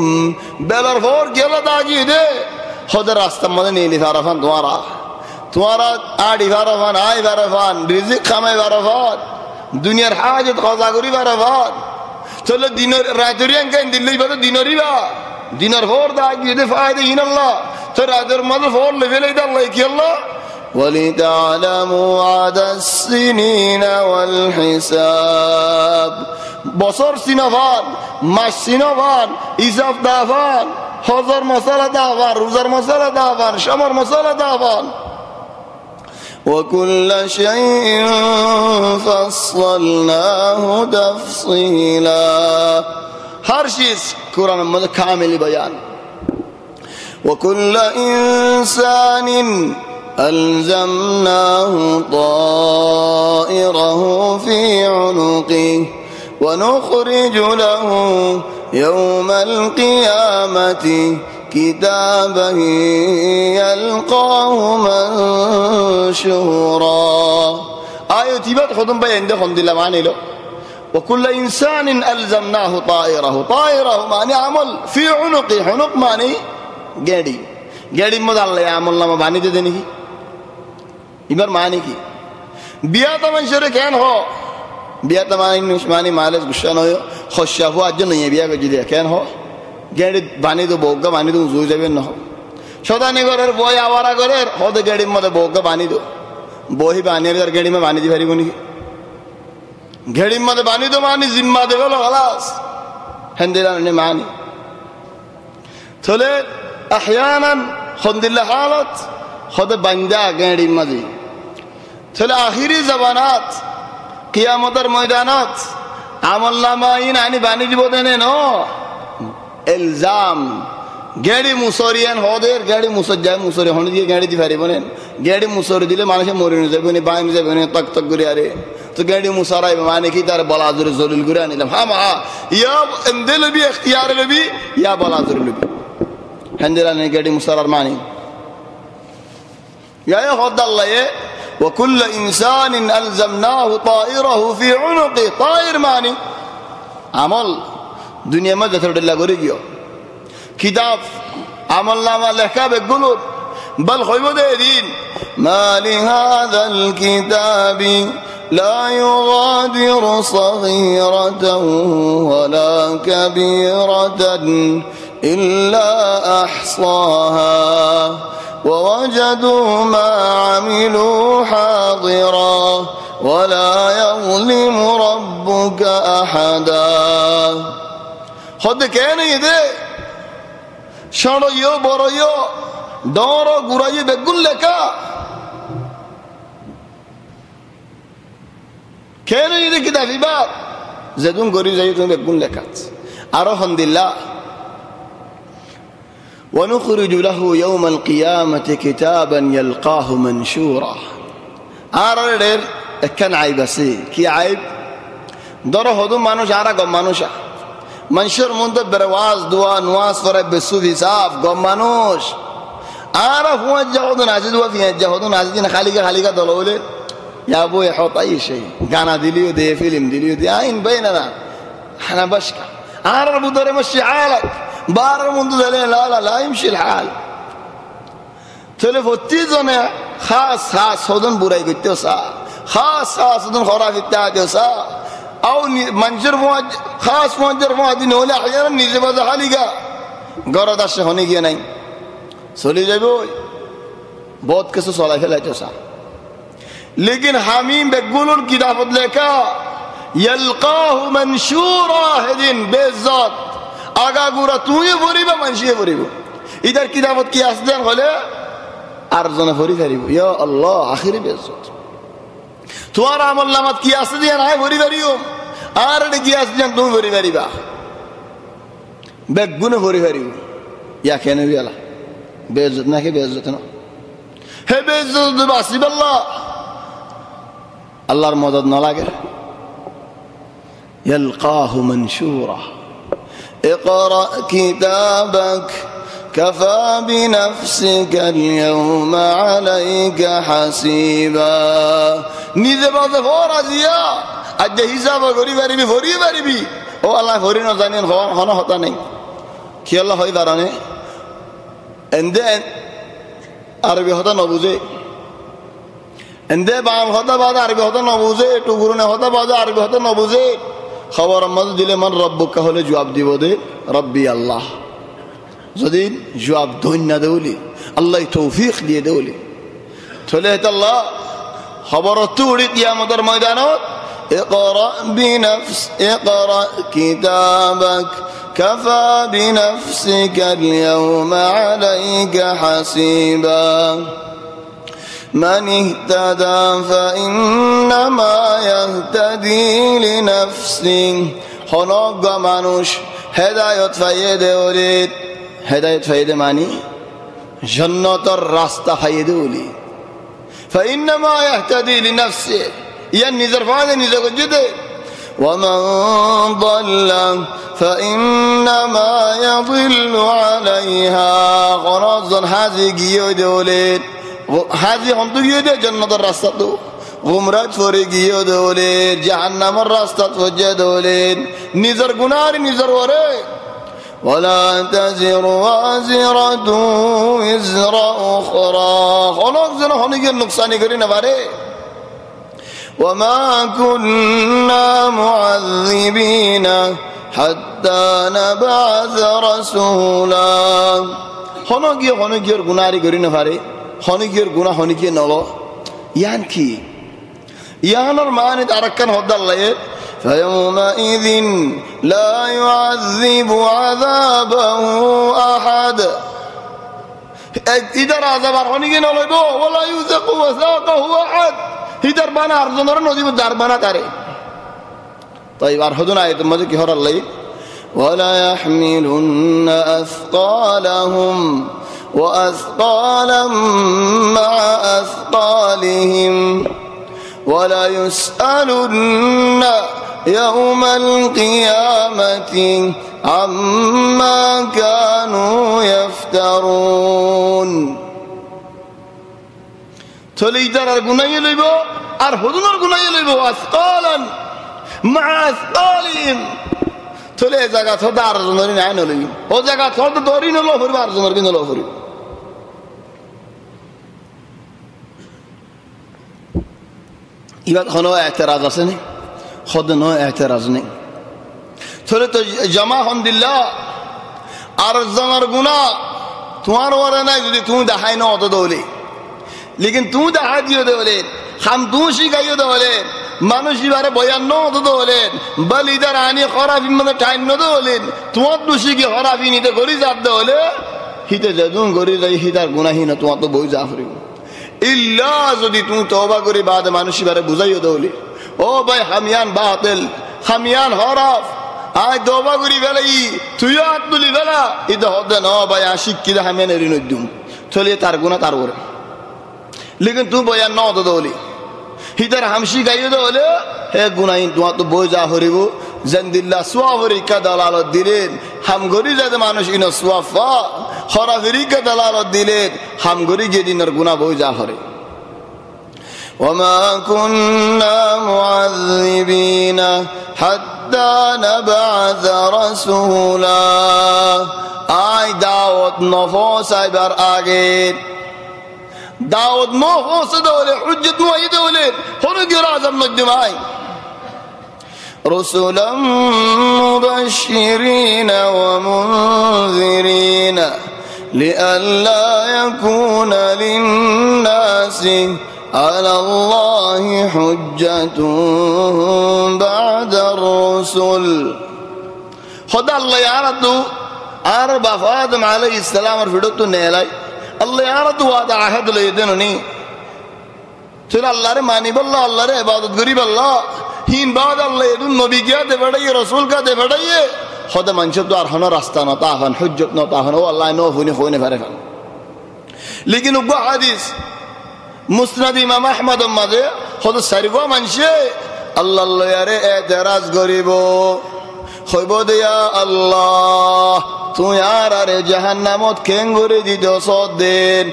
Speaker 1: বেলার ফর গেল দাগি দে হদের রাস্তা মধ্যে নীলি ফারাফান তোমারা আড়ি ফারাফান আই ফারাফান রিজিক খামাই ফারাফান দুনিয়ার হাজত কজা করি ফারাফান চলো দিনের রাতের কেন দিল্লি বাদ দিনেরই বা দিনের ফর দাগি দে ফায়দা ইন আল্লাহ তো রাতের মধ্যে ফর লেভেলে আল্লাহ কি আল্লাহ ولتعلموا عدد السنين والحساب বছর সিনাফান মাস সিনাফান ইসাব দাফান হজর মশালা দাফান রোজার মশালা দাফান শামর মশালা দাফান وكل شيء فصلناه تفصيلا هر چیز قرآن مجید کامل بیان وكل إنسان ألزمناه
Speaker 2: طائره في عنقه ونخرج له يوم القيامة كتابا يلقاه منشورا آية ختم بين دخل دل معني له وكل إنسان ألزمناه طائره معني عمل في عنقه عنق معني গেড়ি মধ্যে আল্লাহ আমল নামা বানিয়ে দেয় নাকি এবার মানে কি বিয়াত মানুষের কেন হ বিয়াত মানে মালেজ গুসা নয় খসাফু আজ নয় বিয়া করছি দিয়া কেন হ গেড়ি বানিয়ে দেবো বৌকা বানিয়ে দেবো জুই যাবেন নহ সদানি ঘরের বই আওয়ারা ঘরের হতে গেড়ির মধ্যে বৌকা বানিয়ে দেবো বহি বানিয়ে আর গেড়ি মা বানিয়ে দিয়ে পারিব নাকি গেড়ির মধ্যে বানিয়ে দেবো মানি জিম্মা দেবে খালাস হেন্দিরা মানি তাহলে أحيانا خند الله حالت خد بندا گیڑی مزی تھل آخری زبانات قیامت میدانات عمل نامہ این آنی بانی دی بودنے نو الزام گیڑی مصوریان ہودر گیڑی مصجع مصوری ہونے دی گیڑی دی فاری بنن گیڑی مصوری دلے مانش موری نہ بنی باین سے بنی تک گری ارے تو گیڑی مصارای معنی کی تر بلازر ذلیل گرانی لم ہم یا اندل بھی اختیار بھی یا بلازر بھی هندلا نجدي مصرر معني يا خد الله وكل إنسان ألزمناه طائره في عنقه طائر معني عمل دنيا ما جثر الله غريجيو كتاب عمل ما لك بقلوب بل خيبود دين ما لهذا الكتاب لا يغادر صغيرة ولا كبيرة إلا أحصاها ووجدوا ما عملوا حاضرا ولا يظلم ربك أحدا خد كان يده شانو يو برو يو دورو غراي بقول لك كان يده كده في باب زدون غري زيتون بقول لك أرحم الله ونخرج له يوم القيامة كتابا يلقاه منشورا آرر كان عيبسي كي عيب دره هدوم مانوش آرا قم مانوشا منشور منتب برواز دوا نواز فرق بسوف حساب قم مانوش آرا فوان جهودون عزيز وفي جهودون عزيزين خالقا دلولي يا ابو يحط اي شيء قانا دليو دي فيلم دليو دي عين بيننا احنا بشكا آرا بدر مشي عالك بار منذ ذلك لا يمشي الحال تلفوتي زنا خاص هدون براي قلتو سا خاص هدون خرافي التاجو سا او منجر موج خاص منجر موج نولا احيانا نيجي بذا حاليقا غرد الشهوني گیا نہیں سولی جائبو بہت کسو سولا فیلائچو سا لیکن حمیم بگولون کی دافت لکا یلقاه منشورا هدین بیزات আগা গুড়া তুই ভরিব মানুষে ভরিব ইদার কি দাবত কি আসলেন হলে আর জনে ভরি ফেরিব ইয়া আল্লাহ আখিরি বেজত তোমার আমল নামাত কি আছে দিয়া নাই ভরি ফেরিও আর কি আসলেন তুমি ভরি ফেরিবা বেগুনে ভরি ফেরিব ইয়া কেন বিয়ালা বেজত নাকি বেজত না হে বেজত বাসিব আল্লাহর মদদ না লাগে يلقاه منشورا اقرأ كتابك كفى بنفسك اليوم عليك حسيبا নিজে বাজে ফরাজিয়া আজ হিসাব করি পারিবি ও আল্লাহ ফরি না জানেন হন হতা নাই কি আল্লাহ হয় বারানে এন্ডে আরবি হতা না বুঝে এন্ডে বাম হতা বাদ আরবি হতা না বুঝে টুকুরনে হতা বাদ আরবি হতা না বুঝে খবর মধ্যে দিলে মান রব্বুকা হলে জবাব দিব দে রব্বি আল্লাহ যদি জবাব দইন না দেউলি আল্লাহ তৌফিক দিয়ে দেউলি তাহলে আল্লাহ খবর তুড়ি কিয়ামতের ময়দানত اقرأ كتابك كفى بنفسك اليوم عليك حسيبا من اهتدى فإنما يهتدي لنفسه خلق মানুষ হেদায়েত পাইয়ে দেওলি হেদায়েত পাইয়ে মানে জান্নাতের রাস্তা পাইয়ে দেওলি فإنما يهتدي لنفسه ইয়ার নিজের ফায়দা নিজে করছে দে ومن ضل فإنما يضل عليها غرض হাজি গিয়ে দেওলেন হাজি হন্তু গিয়ে দে জান্নাতের রাস্তা তো গুমরাজ করে গিয়ে দেওলেন জাহান্নামের রাস্তা পৌঁছে দেওলেন নিজের গুনাহ নিজের ওরে ولا تزر وازرة وزر أخرى خلاص যেন হনিকের নুকসানি করি না পারে وما كنا معذبين حتى نبعث رسولا হনিকের গুনাহরি করি না পারে হনিকের গুনাহ হনিকে নল ইয়ান কি ইয়ানোর মানে আরেকখান হদ্দাল্লাহ فيومئذ لا يعذب عذابه أحد إذا عذاب أرهني نلقو ولا يوثق وثاقه أحد إذا بنا أرزنا نجيب دار بنا تاري طيب أرهدنا آية ماذا كهر الله ولا يحملن أثقالهم وأثقالا مع أثقالهم ولا يسألن يوم القيامة عما كانوا يفترون تليدر الغناي ليبو أرهدون الغناي ليبو أثقالا مع أثقالهم تلي زكاة هدار زنورين عينو لي هو زكاة هدار دورين الله فري بار زنورين الله فري إذا خنوا اعتراض أصلي خدنا اعتراض नहीं थोड़े तो जमा हमदिल्ला आरज़ानर गुना तुम्हारे वाला ना यदि तुम दहाई ना होता दोले लेकिन तुम दहाई दियो दोले हम दूसरी का यो दोले मानुषी बारे बयान ना होता दोले बल इधर आने खराबी मतलब टाइम ना दोले तुम्हारे दूसरी की खराबी नहीं तो गोरी जात दोले हिते जदून गोरी जाई हितार गुना ही ना तुम्हारे तो बहुत जाफरी इल्ला यदि तुम तौबा करी बाद मानुषी बारे बुझाई दोले ओ भाई हमियान बातिल हमियान हराफ आय तौबा करी बेलाई तुय हाथ तुली बेला इधर होते ना भाई आशिक किधर हमें नहीं रिनुद्दुम चलिए तार गुना तार ओरे लेकिन तू बयान ना होता दोली इधर हमशी गाये दोले है गुना इन तुम तो बोझा हो रही वो जंदिल्ला स्वावरी का दलाल दिलेन हम गोरी जाते मानुष इन स्वाफा खराफरी का दलाल दिलेन हम गोरी जे दिन गुना बोझा हो रही وما كنا معذبين حتى نبعث رسولا آي دعوت نفوس عبر آگید دعوت نفوس دولي حجت نوعي دولي هنو رازم نجم آي رسولا مبشرين ومنذرين لئلا يكون للناس على الله حجة بعد الرسل خدا الله يعرضو عرب فاطم عليه السلام رفضتو نيلاي الله يعرضو هذا عهد ليدنني تلا الله ري ماني بالله الله ري عبادت غريب الله هين بعد الله يدن نبي كيا دے بڑائی رسول کا دے بڑائی خدا منشب دو ارحنا راستہ نہ تاہن حجت نہ تاہن او اللہ نو فونی خونے فرفن لیکن وہ حدیث মুসনাদ ইমাম আহমদ মাঝে হয়তো সারিগো মানুষে আল্লাহ লয়ারে এতেরাজ করিব হইব দিয়া আল্লাহ তুই আর আরে জাহান্নামত কেঙ্গুরি দিত সদেন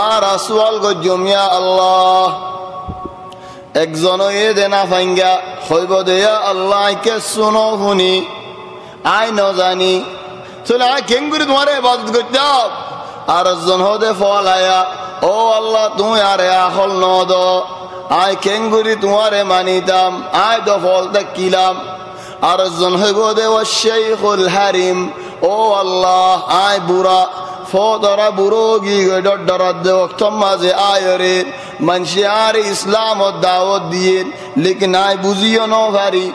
Speaker 2: আর আসওয়াল গো জমিয়া আল্লাহ একজন এ দেনা ফাঙ্গা হইব দিয়া আল্লাহ কে শুনো শুনি আই ন জানি চলে আই কেঙ্গুরি তোমারে ইবাদত করতে আর একজন হদে ফলায়া ও আল্লাহ তুমি আরে আহল নদ আয় কেঙ্গুরি তোমারে মানিতাম আয় দফল দেখিলাম আর জন হইব দে ও শেখুল হারিম ও আল্লাহ আয় বুড়া ফদরা বুড়ো গি ডরাদ দে ওক্তম মাঝে আয় রে মানসি আর ইসলাম ও দাওয়াত দিয়ে লেকিন আয় বুঝিও ন ভারি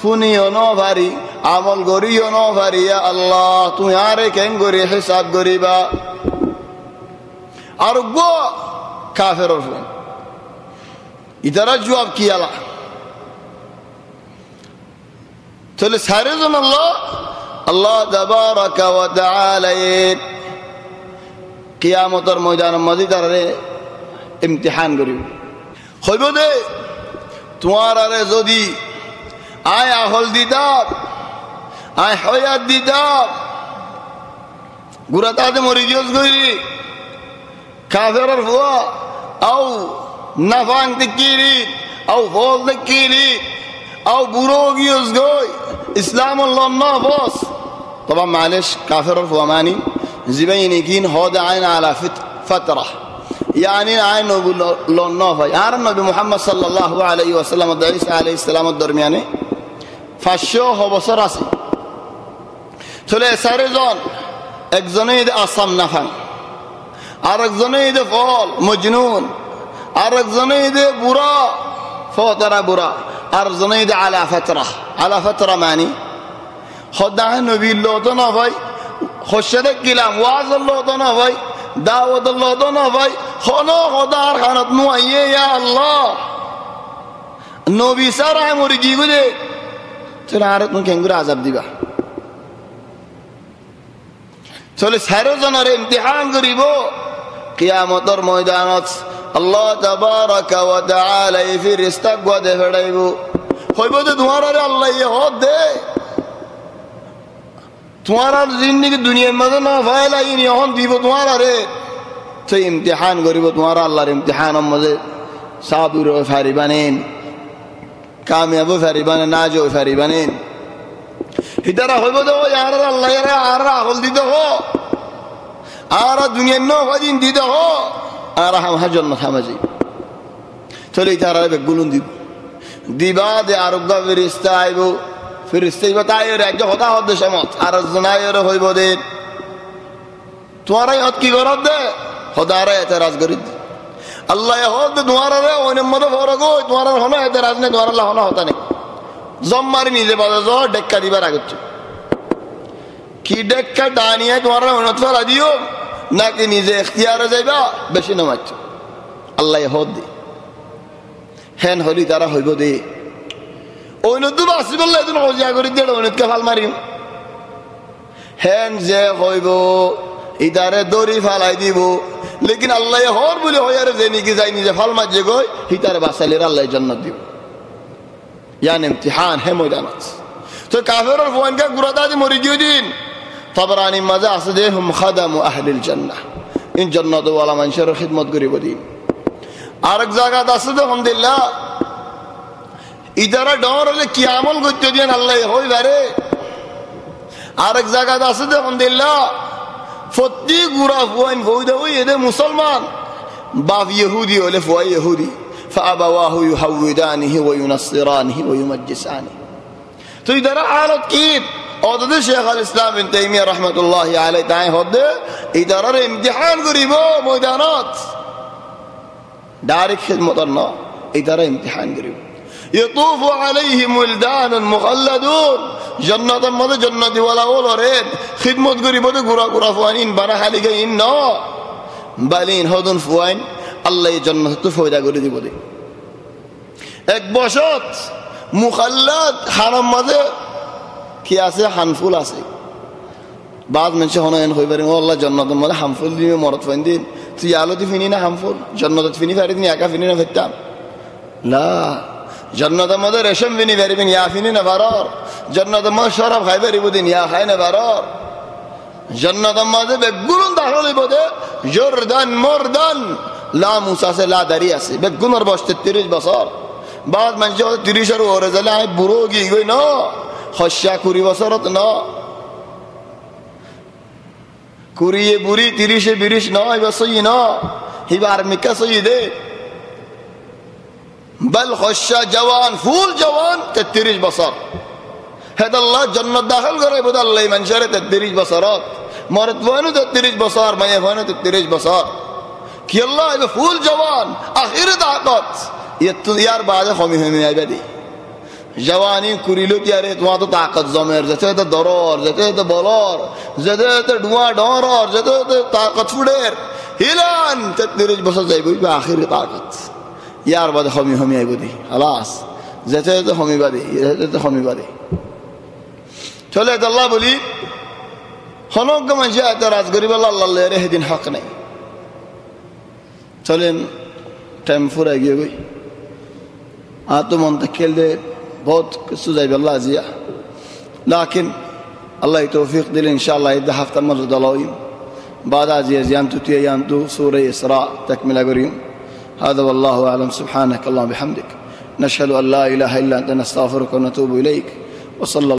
Speaker 2: ফুনিও ন ভারি আমল করিও ন ভারি আল্লাহ তুমি আরে কেঙ্গুরি হিসাব করিবা আর গো কাফের হলেন ইতারা জবাব কি আলা তাহলে সারে জন আল্লাহ আল্লাহ তাবারাকা ওয়া তাআলা কিয়ামতের ময়দানের মধ্যে তারে ইমতিহান করিব হইব দে তোমার আরে যদি আয় আহল দিতাম আয় হয়াত দিতাম গুড়া তাতে মরি গিয়েছ গইরি কাফের ফুয়া আও নাফাং দিকিরি আও ফল দিকিরি আও বুড়ো গিয়েছ গই ইসলাম লন্না বস তবা মালিশ কাফের ফুয়া মানি জিবাইনি কিন হদ আইন আলা ফাতরা يعني عين نبي لونافا يعني النبي محمد صلى الله عليه وسلم عيسى عليه السلام الدرمياني فاشو هو بصر راسي تولي ساريزون একজনে ইদে আসাম নাফান আরেকজনে ইদে ফল মজনুন আরেকজনে ইদে বুড়া ফতরা বুড়া আরেকজনে ইদে আলা ফাতরা মানে খোদা নবী লতো না ভাই খোশদে কিলাম ওয়াজ লতো না ভাই দাওয়াত লতো না ভাই হনো খোদার খানাত নুয়াইয়ে ইয়া আল্লাহ নবী সারা মরি গিগুলে তোরা আর তুমি কেঙ্গুরা আযাব দিবা চলে সারো জনের ইমতিহান করিব কিয়ামতের ময়দানত আল্লাহ তাবারাকা ওয়া তাআলা ফেরেশতা গদে ফেড়াইব হইব যে তোমার আরে আল্লাহ ইয়ে হদ দে তোমার আর জিন্দেগি দুনিয়ার মধ্যে না ফাইলাই নি হন দিব তোমার আরে তো ইমতিহান করিব তোমার আল্লাহর ইমতিহানের মধ্যে সাবুর ফারিবানেন কামিয়াব ফারিবানেন নাজো ফারিবানেন ইতারা হইব তো আর আল্লাহ আর আহল দিতে হো আর দুনিয়ার নদিন দিতে হো আর হামার জন্য থামাজি চলে ইতারা বেগুলুন দিব দিবা দে আরোগ্য ফেরিস্তা আইব ফেরিস্তা আইব তাই রাজ্য হতা হদ সমত আর জনায়ের হইব দে তোমারাই হত কি করব দে হদারে এতরাজ করি আল্লাহ হদ তোমারে ওনে মত ফরক তোমার হন এতরাজ নে তোমার আল্লাহ হন হতা নে জম্মারি নিজে বাজা জ ডেক্কা দিবার আগত কি ডেক্কা দানিয়ে তোমার অনত ফলা দিও নাকি নিজে ইখতিয়ারে যাইবা বেশি নামাজ আল্লাহ হদ দি হেন হলি তারা হইব দে ওইনত বাসি বললে এদিন হজিয়া করি দে ওইনতকে ফাল মারিম হেন যে হইব ইদারে দড়ি ফালাই দিব লেকিন আল্লাহ হর বলে হইয়ারে যে নিকি যাই নিজে ফাল মারছে গই হিতারে বাসাইলের আল্লাহ জান্নাত দিব يعني امتحان है मैदानत तो काफिर और फौन का गुरादादी मरी गई दिन तबरानी मजा असदे हम खदम अहल الجنه इन जन्नत वाला मंशर खिदमत करी बदीन आरक जगह असदे अलहमदुलिल्लाह इधर डोर ले कियामल गुत्ते दिन अल्लाह होई बारे आरक जगह असदे अलहमदुलिल्लाह फत्ती गुरा फौन फौदा हुई ये मुसलमान बाप यहूदी वले फौई यहूदी فأبواه يهودانه وينصرانه ويمجسانه تو इधर हालत की और तो Sheikh al-Islam ibn Taymiyyah rahmatullahi alayhi ताए होदे इधर रे इम्तिहान करीबो मैदानत डायरेक्ट खिदमत ना इधर इम्तिहान करीबो يطوف عليهم ولدان مخلدون جنة مد جنة ولا ولرين خدمت करीबो तो गुरा गुरा फवानीन बना हाली गई ना बालीन होदन फवाइन আল্লাহ এই জান্নাত তো ফায়দা করে দিব দে এক বছর মুখাল্লাদ হারাম মাঝে কি আছে হানফুল আছে বাদ মানুষ হনয়ন হই পারে আল্লাহ জান্নাতের মধ্যে হামফুল দিবে মরত ফাইন দিন তুই আলোতে ফিনি না হামফুল জান্নাত ফিনি পারি তুমি একা ফিনি না ফেরতাম লা জান্নাতের মধ্যে রেশম ফিনি পারিবেন ইয়া ফিনি না বারর জান্নাতের মধ্যে শরাব খাই পারিব দিন ইয়া খাই না বারর জান্নাতের মধ্যে বেগুন দাখল হইব দে জর্দান মর্দান লা মুসা সে লা দারিয়া সে বেগুনের বয়স 33 বছর বাদ মানুষ 30 এর ওরে জালে আই বুড়ো গই গই না খশা 20 বছরত না কুড়িয়ে বুড়ি 30 এ 20 না এই বছরই না হিবার মিকা সই দে বল খশা জওয়ান ফুল জওয়ান 33 বছর হেদ আল্লাহ জান্নাত দাখিল করে বদ আল্লাহ মানুষের 33 বছরত মরত ওয়ানো 33 বছর মায়ে ওয়ানো 33 বছর कि अल्लाह ये फूल जवान आखिर ताकत ये तो यार बाद हमी हमी आए बेदी जवानी कुरिलो त्यारे तुम्हारा तो ताकत जमेर जैसे तो दरोर जैसे तो बलोर जैसे तो डुआ डोर जैसे तो ताकत फुडेर हिलान 33 बस जाए भी आखिर ताकत यार बाद हमी हमी आए बेदी अलास जैसे तो हमी बादी जैसे तो हमी बादी चले तो अल्लाह बोली हनों का मंशा एतराज गरीब अल्लाह ले रहे दिन हक नहीं चलें टाइम ফুরাই গিয়ে গই
Speaker 1: تو منتقل دے بہت قصو زي بالله زيا لكن الله توفيق دل إن شاء الله يدها هفت مرة دلوين بعد زي زيام تتي يانتو سورة إسراء تكمل قريم هذا والله أعلم سبحانك اللهم بحمدك نشهد أن لا إله إلا أنت نستغفرك ونتوب إليك وصلى